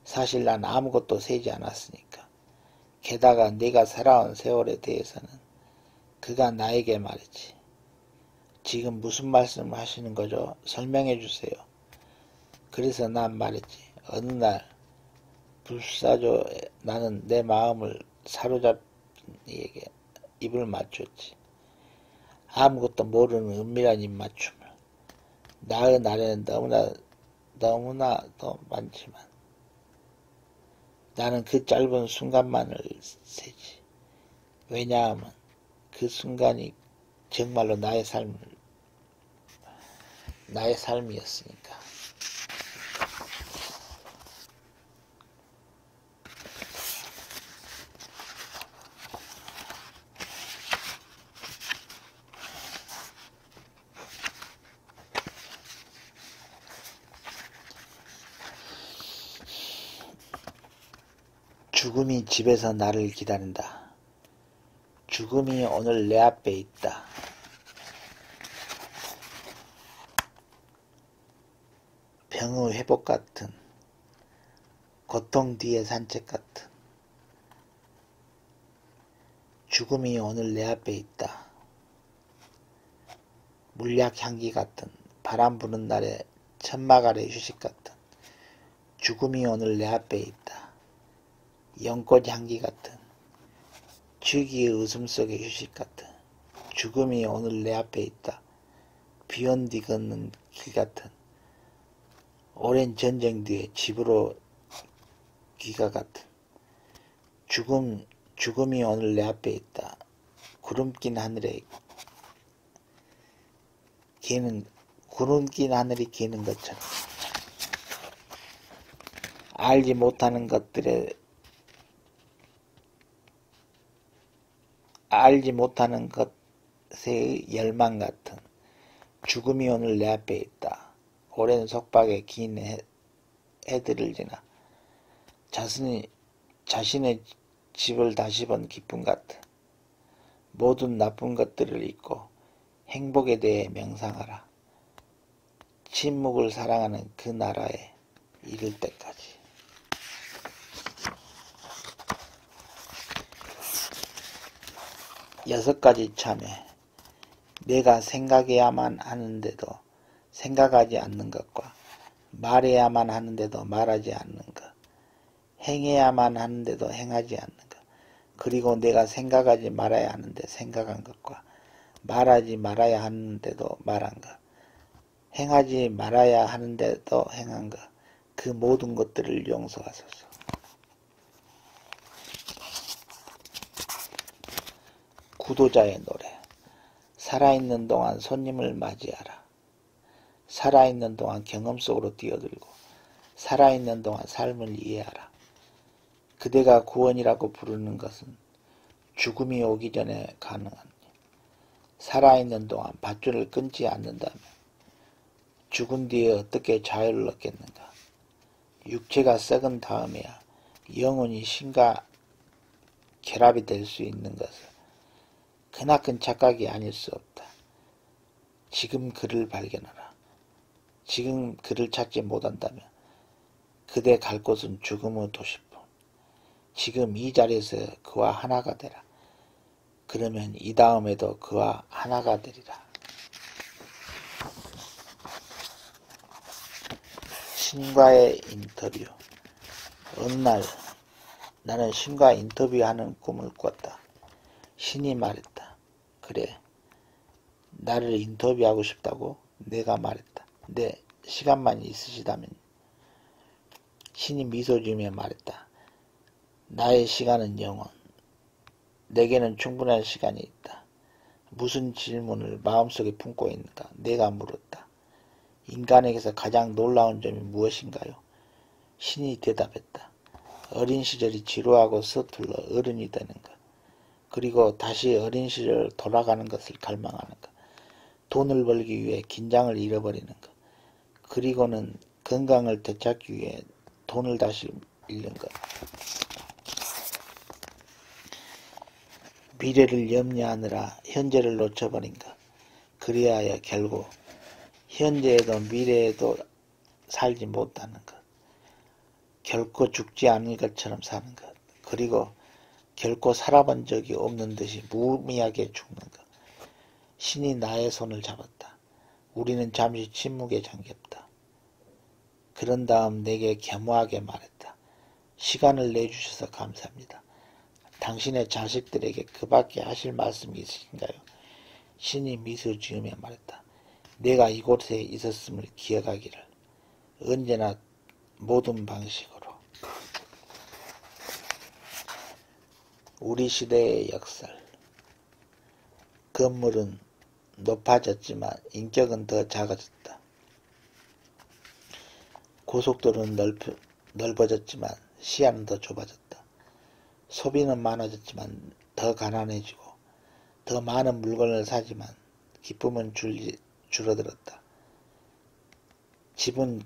S1: 사실 난 아무것도 세지 않았으니까. 게다가 내가 살아온 세월에 대해서는 그가 나에게 말했지. 지금 무슨 말씀을 하시는 거죠? 설명해 주세요. 그래서 난 말했지. 어느 날 불사조 나는 내 마음을 사로잡은 이에게 입을 맞췄지. 아무것도 모르는 은밀한 입맞춤을. 나의 나이는 너무나도 많지만 나는 그 짧은 순간만을 세지. 왜냐하면 그 순간이 정말로 나의 삶이었으니까. 죽음이 집에서 나를 기다린다. 죽음이 오늘 내 앞에 있다. 병의 회복 같은, 고통 뒤의 산책 같은, 죽음이 오늘 내 앞에 있다. 물약 향기 같은, 바람 부는 날의 천막 아래 휴식 같은, 죽음이 오늘 내 앞에 있다. 연꽃 향기 같은, 취기의 웃음 속의 휴식 같은, 죽음이 오늘 내 앞에 있다. 비온 뒤 걷는 길 같은, 오랜 전쟁 뒤에 집으로 귀가 같은, 죽음이 오늘 내 앞에 있다. 구름 낀 하늘이 기는 것처럼 알지 못하는 것의 열망 같은, 죽음이 오늘 내 앞에 있다. 오랜 속박에 긴 해들을 지나 자신의 집을 다시 본 기쁨 같은, 모든 나쁜 것들을 잊고 행복에 대해 명상하라. 침묵을 사랑하는 그 나라에 이를 때까지. 여섯 가지 참회. 내가 생각해야만 하는데도 생각하지 않는 것과, 말해야만 하는데도 말하지 않는 것, 행해야만 하는데도 행하지 않는 것, 그리고 내가 생각하지 말아야 하는데 생각한 것과 말하지 말아야 하는데도 말한 것, 행하지 말아야 하는데도 행한 것, 그 모든 것들을 용서하소서. 구도자의 노래. 살아있는 동안 손님을 맞이하라. 살아있는 동안 경험 속으로 뛰어들고 살아있는 동안 삶을 이해하라. 그대가 구원이라고 부르는 것은 죽음이 오기 전에 가능하니 살아있는 동안 밧줄을 끊지 않는다면 죽은 뒤에 어떻게 자유를 얻겠는가. 육체가 썩은 다음에야 영혼이 신과 결합이 될 수 있는 것을 크나큰 착각이 아닐 수 없다. 지금 그를 발견하라. 지금 그를 찾지 못한다면 그대 갈 곳은 죽음의 도시뿐. 지금 이 자리에서 그와 하나가 되라. 그러면 이 다음에도 그와 하나가 되리라. 신과의 인터뷰. 어느 날 나는 신과 인터뷰하는 꿈을 꿨다. 신이 말했다. 그래, 나를 인터뷰하고 싶다고? 내가 말했다. 네, 시간만 있으시다면. 신이 미소 지으며 말했다. 나의 시간은 영원. 내게는 충분한 시간이 있다. 무슨 질문을 마음속에 품고 있는가? 내가 물었다. 인간에게서 가장 놀라운 점이 무엇인가요? 신이 대답했다. 어린 시절이 지루하고 서툴러 어른이 되는 것. 그리고 다시 어린 시절 돌아가는 것을 갈망하는 것. 돈을 벌기 위해 긴장을 잃어버리는 것. 그리고는 건강을 되찾기 위해 돈을 다시 잃는 것. 미래를 염려하느라 현재를 놓쳐버린 것. 그리하여 결국 현재에도 미래에도 살지 못하는 것. 결코 죽지 않을 것처럼 사는 것. 그리고 결코 살아본 적이 없는 듯이 무의미하게 죽는 것. 신이 나의 손을 잡았다. 우리는 잠시 침묵에 잠겼다. 그런 다음 내게 겸허하게 말했다. 시간을 내주셔서 감사합니다. 당신의 자식들에게 그밖에 하실 말씀이 있으신가요? 신이 미소 지으며 말했다. 내가 이곳에 있었음을 기억하기를. 언제나 모든 방식으로. 우리 시대의 역설. 건물은 높아졌지만 인격은 더 작아졌다. 고속도로는 넓어졌지만 시야는 더 좁아졌다. 소비는 많아졌지만 더 가난해지고 더 많은 물건을 사지만 기쁨은 줄어들었다. 집은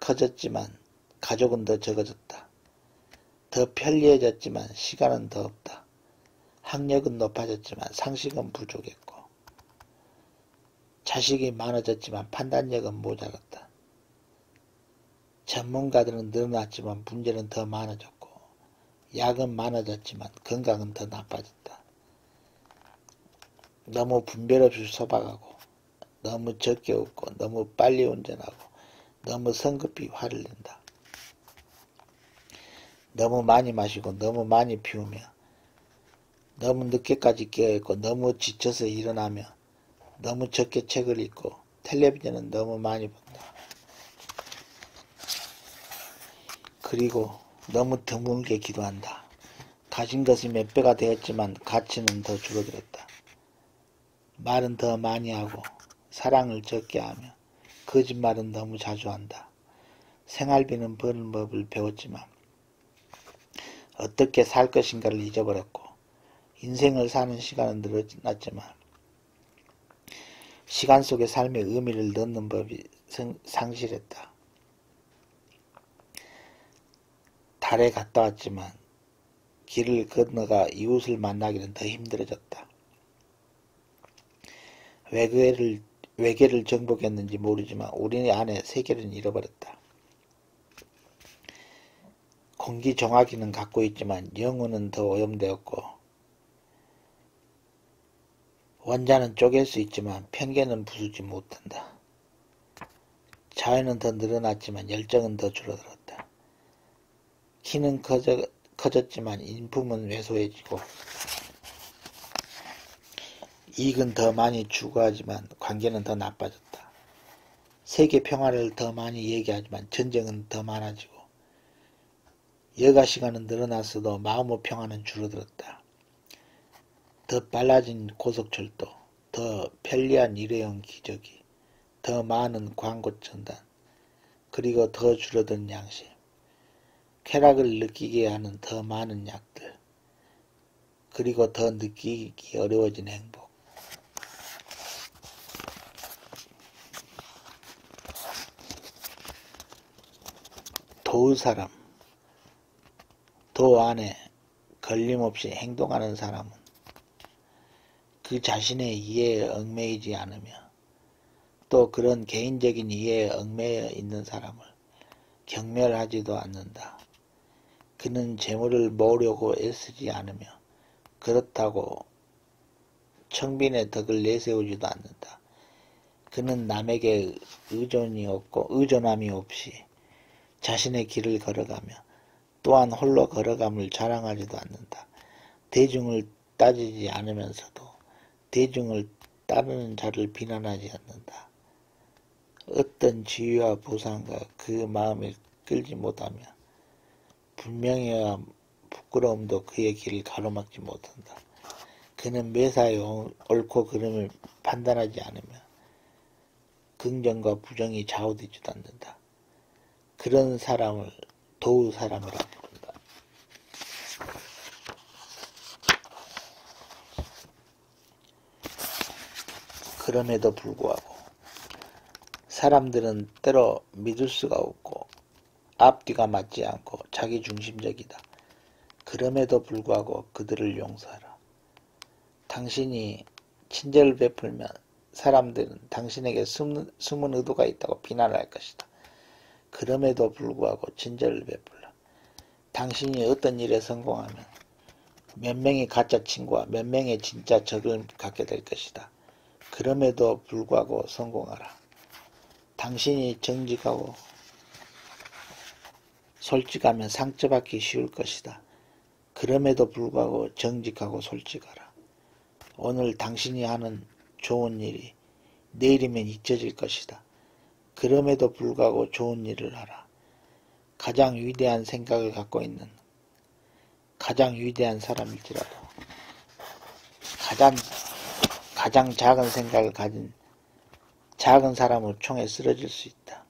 S1: 커졌지만 가족은 더 적어졌다. 더 편리해졌지만 시간은 더 없다. 학력은 높아졌지만 상식은 부족했고 자식이 많아졌지만 판단력은 모자랐다. 전문가들은 늘어났지만 문제는 더 많아졌고 약은 많아졌지만 건강은 더 나빠졌다. 너무 분별 없이 소박하고 너무 적게 웃고 너무 빨리 운전하고 너무 성급히 화를 낸다. 너무 많이 마시고 너무 많이 피우며 너무 늦게까지 깨어있고 너무 지쳐서 일어나며 너무 적게 책을 읽고 텔레비전은 너무 많이 본다. 그리고 너무 드물게 기도한다. 가진 것이 몇 배가 되었지만 가치는 더 줄어들었다. 말은 더 많이 하고 사랑을 적게 하며 거짓말은 너무 자주 한다. 생활비는 버는 법을 배웠지만 어떻게 살 것인가를 잊어버렸고 인생을 사는 시간은 늘어났지만 시간 속에 삶의 의미를 넣는 법이 상실했다. 달에 갔다 왔지만 길을 건너가 이웃을 만나기는 더 힘들어졌다. 외계를 정복했는지 모르지만 우리 안에 세계를 잃어버렸다. 공기정화기는 갖고 있지만 영혼은 더 오염되었고 원자는 쪼갤 수 있지만 편견은 부수지 못한다. 자유는 더 늘어났지만 열정은 더 줄어들었다. 키는 커졌지만 인품은 왜소해지고 이익은 더 많이 추구하지만 관계는 더 나빠졌다. 세계 평화를 더 많이 얘기하지만 전쟁은 더 많아지고 여가 시간은 늘어났어도 마음의 평화는 줄어들었다. 더 빨라진 고속철도, 더 편리한 일회용 기저귀, 더 많은 광고 전단, 그리고 더 줄어든 양심, 쾌락을 느끼게 하는 더 많은 약들, 그리고 더 느끼기 어려워진 행복. 도의 사람, 도 안에 걸림없이 행동하는 사람은 그 자신의 이해에 얽매이지 않으며 또 그런 개인적인 이해에 얽매여 있는 사람을 경멸하지도 않는다. 그는 재물을 모으려고 애쓰지 않으며 그렇다고 청빈의 덕을 내세우지도 않는다. 그는 남에게 의존함이 없이 자신의 길을 걸어가며 또한 홀로 걸어감을 자랑하지도 않는다. 대중을 따지지 않으면서도 대중을 따르는 자를 비난하지 않는다. 어떤 지위와 보상과 그 마음을 끌지 못하며 분명히와 부끄러움도 그의 길을 가로막지 못한다. 그는 매사에 옳고 그름을 판단하지 않으며 긍정과 부정이 좌우되지도 않는다. 그런 사람을 도의 사람이라 부른다. 그럼에도 불구하고 사람들은 때로 믿을 수가 없고 앞뒤가 맞지 않고 자기중심적이다. 그럼에도 불구하고 그들을 용서하라. 당신이 친절을 베풀면 사람들은 당신에게 숨은 의도가 있다고 비난할 것이다. 그럼에도 불구하고 친절을 베풀라. 당신이 어떤 일에 성공하면 몇 명의 가짜 친구와 몇 명의 진짜 적을 갖게 될 것이다. 그럼에도 불구하고 성공하라. 당신이 정직하고 솔직하면 상처받기 쉬울 것이다. 그럼에도 불구하고 정직하고 솔직하라. 오늘 당신이 하는 좋은 일이 내일이면 잊혀질 것이다. 그럼에도 불구하고 좋은 일을 하라. 가장 위대한 생각을 갖고 있는 가장 위대한 사람일지라도 가장 작은 생각을 가진 작은 사람을 총에 쓰러질 수 있다.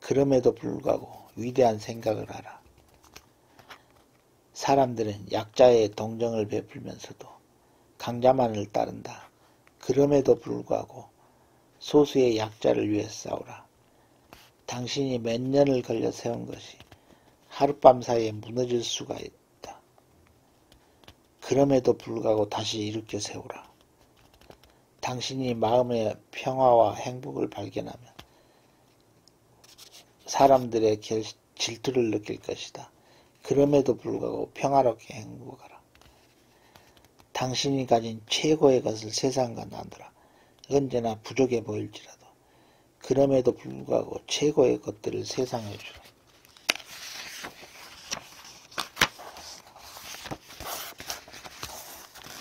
S1: 그럼에도 불구하고 위대한 생각을 하라. 사람들은 약자의 동정을 베풀면서도 강자만을 따른다. 그럼에도 불구하고 소수의 약자를 위해 싸우라. 당신이 몇 년을 걸려 세운 것이 하룻밤 사이에 무너질 수가 있다. 그럼에도 불구하고 다시 일으켜 세우라. 당신이 마음의 평화와 행복을 발견하면 사람들의 질투를 느낄 것이다. 그럼에도 불구하고 평화롭게 행복하라. 당신이 가진 최고의 것을 세상과 나누라. 언제나 부족해 보일지라도 그럼에도 불구하고 최고의 것들을 세상에 주라.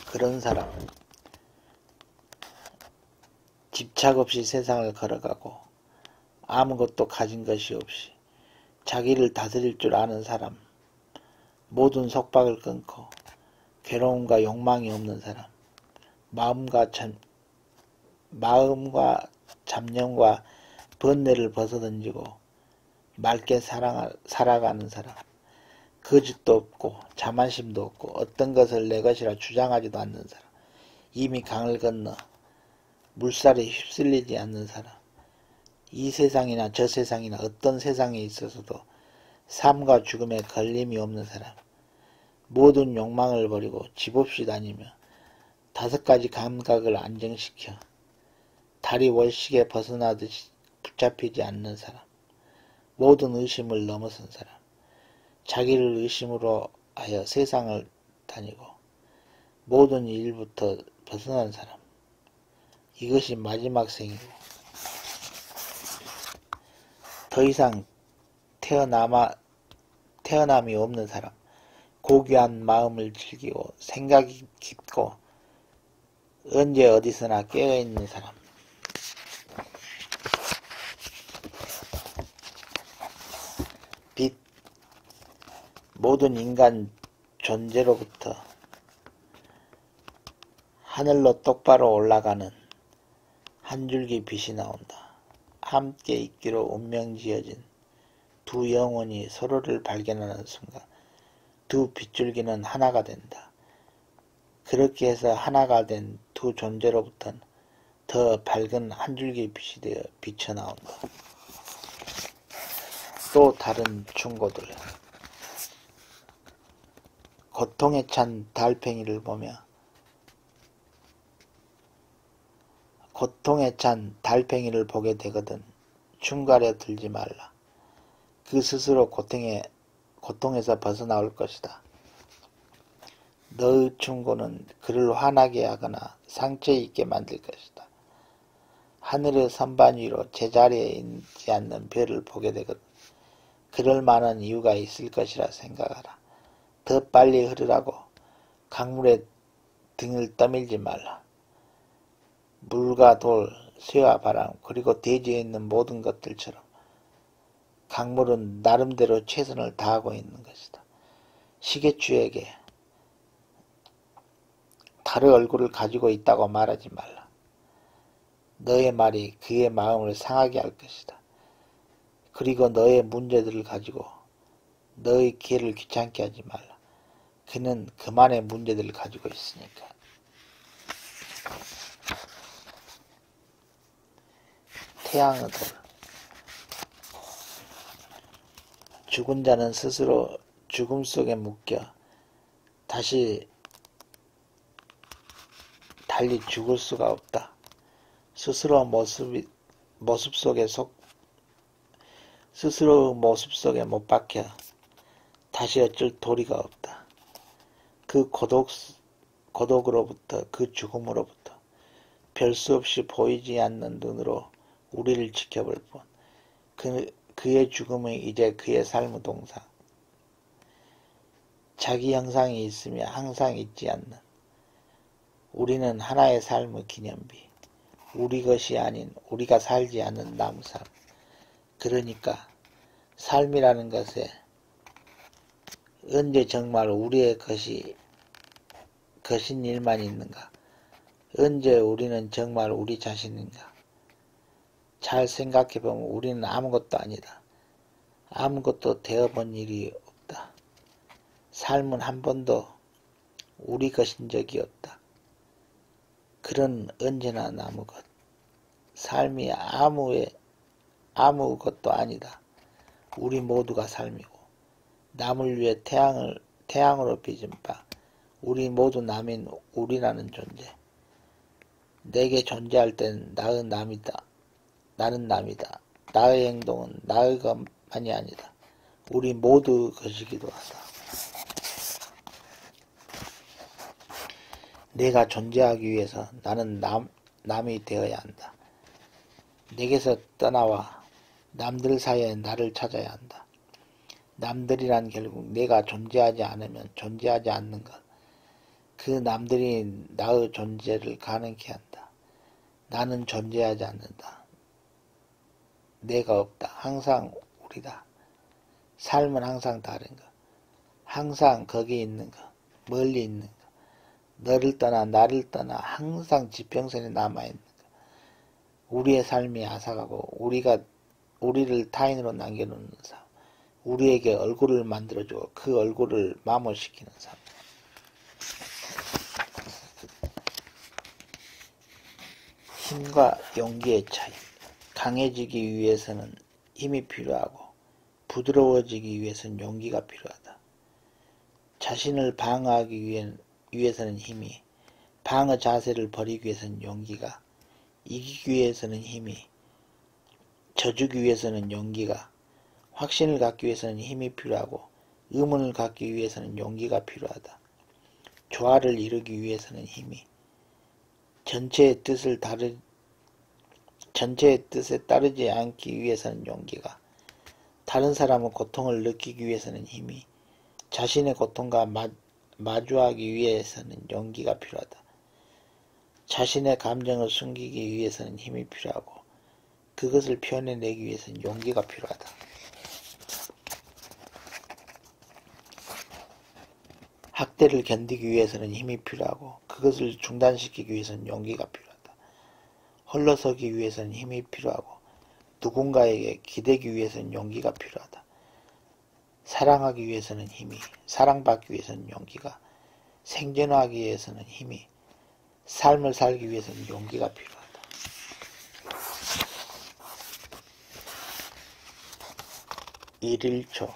S1: 그런 사람은 집착 없이 세상을 걸어가고 아무것도 가진 것이 없이 자기를 다스릴 줄 아는 사람, 모든 속박을 끊고 괴로움과 욕망이 없는 사람, 마음과 잡념과 번뇌를 벗어던지고 맑게 살아가는 사람, 거짓도 없고 자만심도 없고 어떤 것을 내 것이라 주장하지도 않는 사람, 이미 강을 건너 물살에 휩쓸리지 않는 사람, 이 세상이나 저 세상이나 어떤 세상에 있어서도 삶과 죽음에 걸림이 없는 사람, 모든 욕망을 버리고 집 없이 다니며 5가지 감각을 안정시켜 달이 월식에 벗어나듯이 붙잡히지 않는 사람, 모든 의심을 넘어선 사람, 자기를 의심으로 하여 세상을 다니고 모든 일부터 벗어난 사람, 이것이 마지막 생이고 더 이상 태어남이 없는 사람, 고귀한 마음을 즐기고 생각이 깊고 언제 어디서나 깨어있는 사람. 빛. 모든 인간 존재로부터 하늘로 똑바로 올라가는 한 줄기 빛이 나온다. 함께 있기로 운명지어진 두 영혼이 서로를 발견하는 순간 두 빗줄기는 하나가 된다. 그렇게 해서 하나가 된 두 존재로부터는 더 밝은 한 줄기 빛이 되어 비쳐나온다. 또 다른 충고들. 고통에 찬 달팽이를 보며 고통에 찬 달팽이를 보게 되거든 충가려 들지 말라. 그 스스로 고통에서 벗어나올 것이다. 너의 충고는 그를 화나게 하거나 상처 있게 만들 것이다. 하늘의 선반 위로 제자리에 있지 않는 별을 보게 되거든 그럴 만한 이유가 있을 것이라 생각하라. 더 빨리 흐르라고 강물에 등을 떠밀지 말라. 물과 돌, 쇠와 바람, 그리고 대지에 있는 모든 것들처럼 강물은 나름대로 최선을 다하고 있는 것이다. 시계추에게 달의 얼굴을 가지고 있다고 말하지 말라. 너의 말이 그의 마음을 상하게 할 것이다. 그리고 너의 문제들을 가지고 너의 기회를 귀찮게 하지 말라. 그는 그만의 문제들을 가지고 있으니까. 태양의 돌. 죽은 자는 스스로 죽음 속에 묶여 다시 달리 죽을 수가 없다. 스스로 모습 속에 못 박혀 다시 어쩔 도리가 없다. 그 고독으로부터 그 죽음으로부터 별 수 없이 보이지 않는 눈으로 우리를 지켜볼 뿐 그의 죽음은 이제 그의 삶의 동상. 자기 형상이 있으며 항상 있지 않는 우리는 하나의 삶의 기념비. 우리 것이 아닌 우리가 살지 않는 남의 삶. 그러니까 삶이라는 것에 언제 정말 우리의 것인 일만 있는가? 언제 우리는 정말 우리 자신인가? 잘 생각해보면 우리는 아무것도 아니다. 아무것도 되어본 일이 없다. 삶은 한 번도 우리 것인 적이 없다. 그런 언제나 남의 것. 삶이 아무것도 아니다. 우리 모두가 삶이고 남을 위해 태양으로 빚은 바 우리 모두 남인 우리라는 존재. 내게 존재할 땐 나는 남이다. 나의 행동은 나의 것만이 아니다. 우리 모두의 것이기도 하다. 내가 존재하기 위해서 나는 남이 되어야 한다. 내게서 떠나와 남들 사이에 나를 찾아야 한다. 남들이란 결국 내가 존재하지 않으면 존재하지 않는 것. 그 남들이 나의 존재를 가능케 한다. 나는 존재하지 않는다. 내가 없다. 항상 우리다. 삶은 항상 다른 것. 항상 거기 있는 것. 멀리 있는 것. 너를 떠나 나를 떠나 항상 지평선에 남아있는 것. 우리의 삶이 앗아가고 우리를 타인으로 남겨놓는 삶. 우리에게 얼굴을 만들어주고 그 얼굴을 마모시키는 삶. 힘과 용기의 차이. 강해지기 위해서는 힘이 필요하고 부드러워지기 위해서는 용기가 필요하다. 자신을 방어하기 위해서는 힘이, 방어 자세를 버리기 위해서는 용기가, 이기기 위해서는 힘이, 져주기 위해서는 용기가, 확신을 갖기 위해서는 힘이 필요하고 의문을 갖기 위해서는 용기가 필요하다. 조화를 이루기 위해서는 힘이, 전체의 뜻에 따르지 않기 위해서는 용기가, 다른 사람의 고통을 느끼기 위해서는 힘이, 자신의 고통과 마주하기 위해서는 용기가 필요하다. 자신의 감정을 숨기기 위해서는 힘이 필요하고 그것을 표현해내기 위해서는 용기가 필요하다. 학대를 견디기 위해서는 힘이 필요하고 그것을 중단시키기 위해서는 용기가 필요하다. 홀로서기 위해서는 힘이 필요하고 누군가에게 기대기 위해서는 용기가 필요하다. 사랑하기 위해서는 힘이, 사랑받기 위해서는 용기가, 생존하기 위해서는 힘이, 삶을 살기 위해서는 용기가 필요하다. 일일초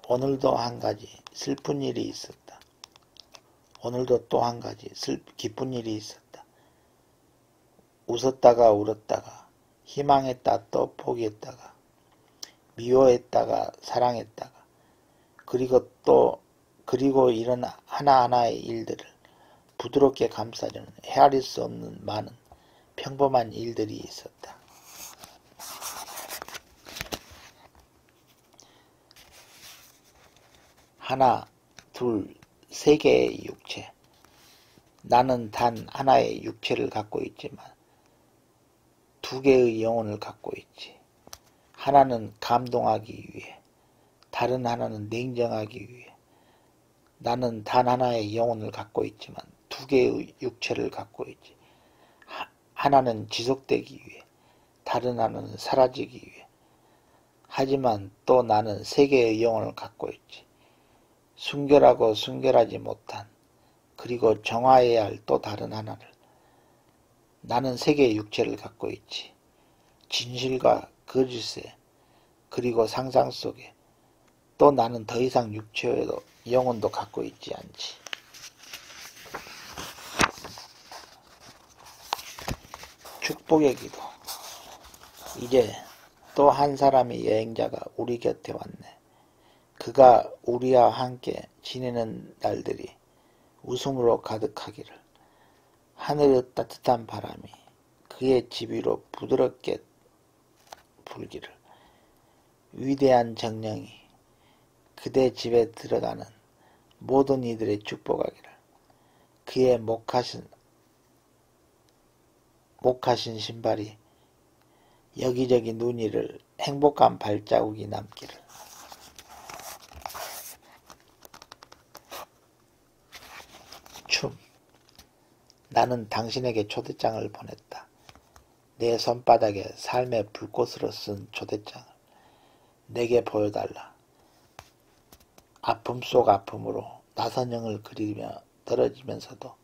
S1: 오늘도 한 가지 슬픈 일이 있었다. 오늘도 또 한 가지 기쁜 일이 있었다. 웃었다가 울었다가 희망했다 또 포기했다가 미워했다가 사랑했다가 그리고 이런 하나하나의 일들을 부드럽게 감싸주는 헤아릴 수 없는 많은 평범한 일들이 있었다. 하나, 둘, 세 개의 육체. 나는 단 하나의 육체를 갖고 있지만 두 개의 영혼을 갖고 있지. 하나는 감동하기 위해, 다른 하나는 냉정하기 위해. 나는 단 하나의 영혼을 갖고 있지만 두 개의 육체를 갖고 있지. 하나는 지속되기 위해, 다른 하나는 사라지기 위해. 하지만 또 나는 세 개의 영혼을 갖고 있지. 순결하고 순결하지 못한, 그리고 정화해야 할 또 다른 하나를. 나는 세 개의 육체를 갖고 있지. 진실과 거짓에, 그리고 상상 속에. 또 나는 더 이상 육체에도 영혼도 갖고 있지 않지. 축복의 기도. 이제 또 한 사람의 여행자가 우리 곁에 왔네. 그가 우리와 함께 지내는 날들이 웃음으로 가득하기를. 하늘의 따뜻한 바람이 그의 집 위로 부드럽게 불기를. 위대한 정령이 그대 집에 들어가는 모든 이들의 축복하기를. 그의 목하신 신발이 여기저기 눈이를 행복한 발자국이 남기를. 춤. 나는 당신에게 초대장을 보냈다. 내 손바닥에 삶의 불꽃으로 쓴 초대장을 내게 보여달라. 아픔 속 아픔으로 나선형을 그리며 떨어지면서도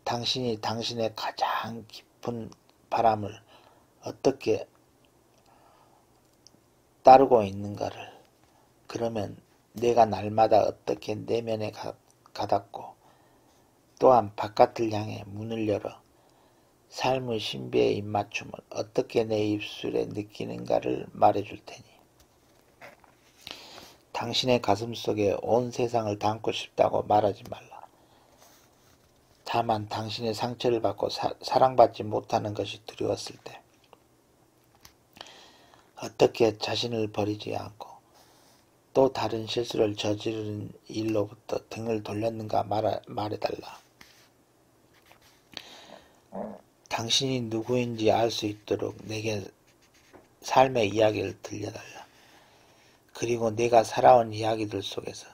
S1: 당신이 당신의 가장 깊은 바람을 어떻게 따르고 있는가를, 그러면 내가 날마다 어떻게 내면에 가닿고 또한 바깥을 향해 문을 열어 삶의 신비의 입맞춤을 어떻게 내 입술에 느끼는가를 말해줄 테니. 당신의 가슴 속에 온 세상을 담고 싶다고 말하지 말라. 다만 당신의 상처를 받고 사랑받지 못하는 것이 두려웠을 때 어떻게 자신을 버리지 않고 또 다른 실수를 저지른 일로부터 등을 돌렸는가 말해달라. 당신이 누구인지 알 수 있도록 내게 삶의 이야기를 들려달라. 그리고 내가 살아온 이야기들 속에서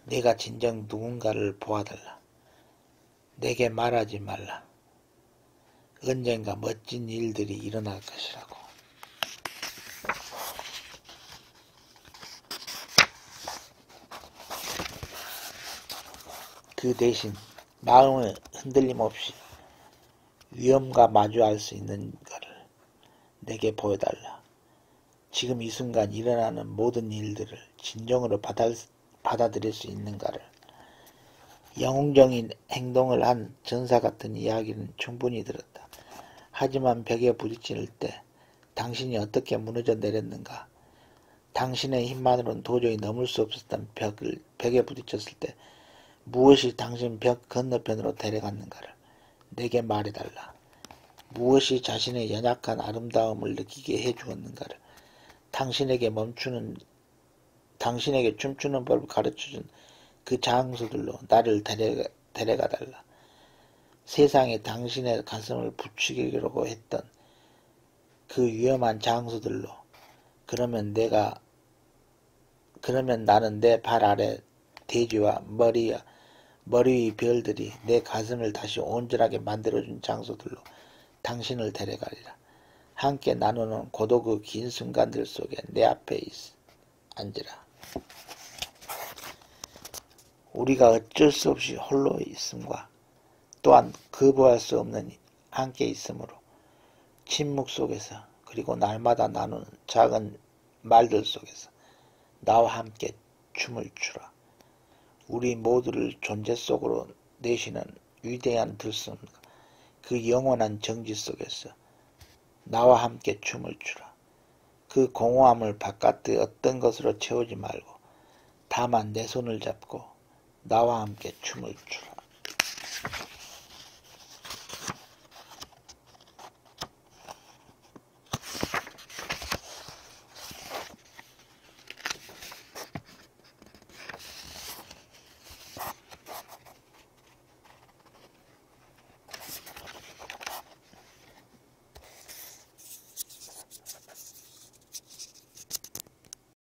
S1: 내가 진정 누군가를 보아달라. 내게 말하지 말라. 언젠가 멋진 일들이 일어날 것이라고. 그 대신 마음의 흔들림 없이 위험과 마주할 수 있는 것을 내게 보여달라. 지금 이 순간 일어나는 모든 일들을 진정으로 받아들일 수 있는가를. 영웅적인 행동을 한 전사 같은 이야기는 충분히 들었다. 하지만 벽에 부딪힐 때 당신이 어떻게 무너져 내렸는가. 당신의 힘만으로는 도저히 넘을 수 없었던 벽에 부딪혔을 때 무엇이 당신 벽 건너편으로 데려갔는가를 내게 말해달라. 무엇이 자신의 연약한 아름다움을 느끼게 해주었는가를, 당신에게 멈추는 당신에게 춤추는 법을 가르쳐준 그 장소들로 나를 데려가 달라. 세상에 당신의 가슴을 부추기려고 했던 그 위험한 장소들로. 그러면 나는 내 발 아래 대지와 머리 위 별들이 내 가슴을 다시 온전하게 만들어준 장소들로 당신을 데려가리라. 함께 나누는 고독의 긴 순간들 속에 내 앞에 앉으라. 우리가 어쩔 수 없이 홀로 있음과 또한 거부할 수 없는 함께 있으므로 침묵 속에서 그리고 날마다 나누는 작은 말들 속에서 나와 함께 춤을 추라. 우리 모두를 존재 속으로 내쉬는 위대한 들숨과 그 영원한 정지 속에서 나와 함께 춤을 추라. 그 공허함을 바깥의 어떤 것으로 채우지 말고 다만 내 손을 잡고 나와 함께 춤을 추라.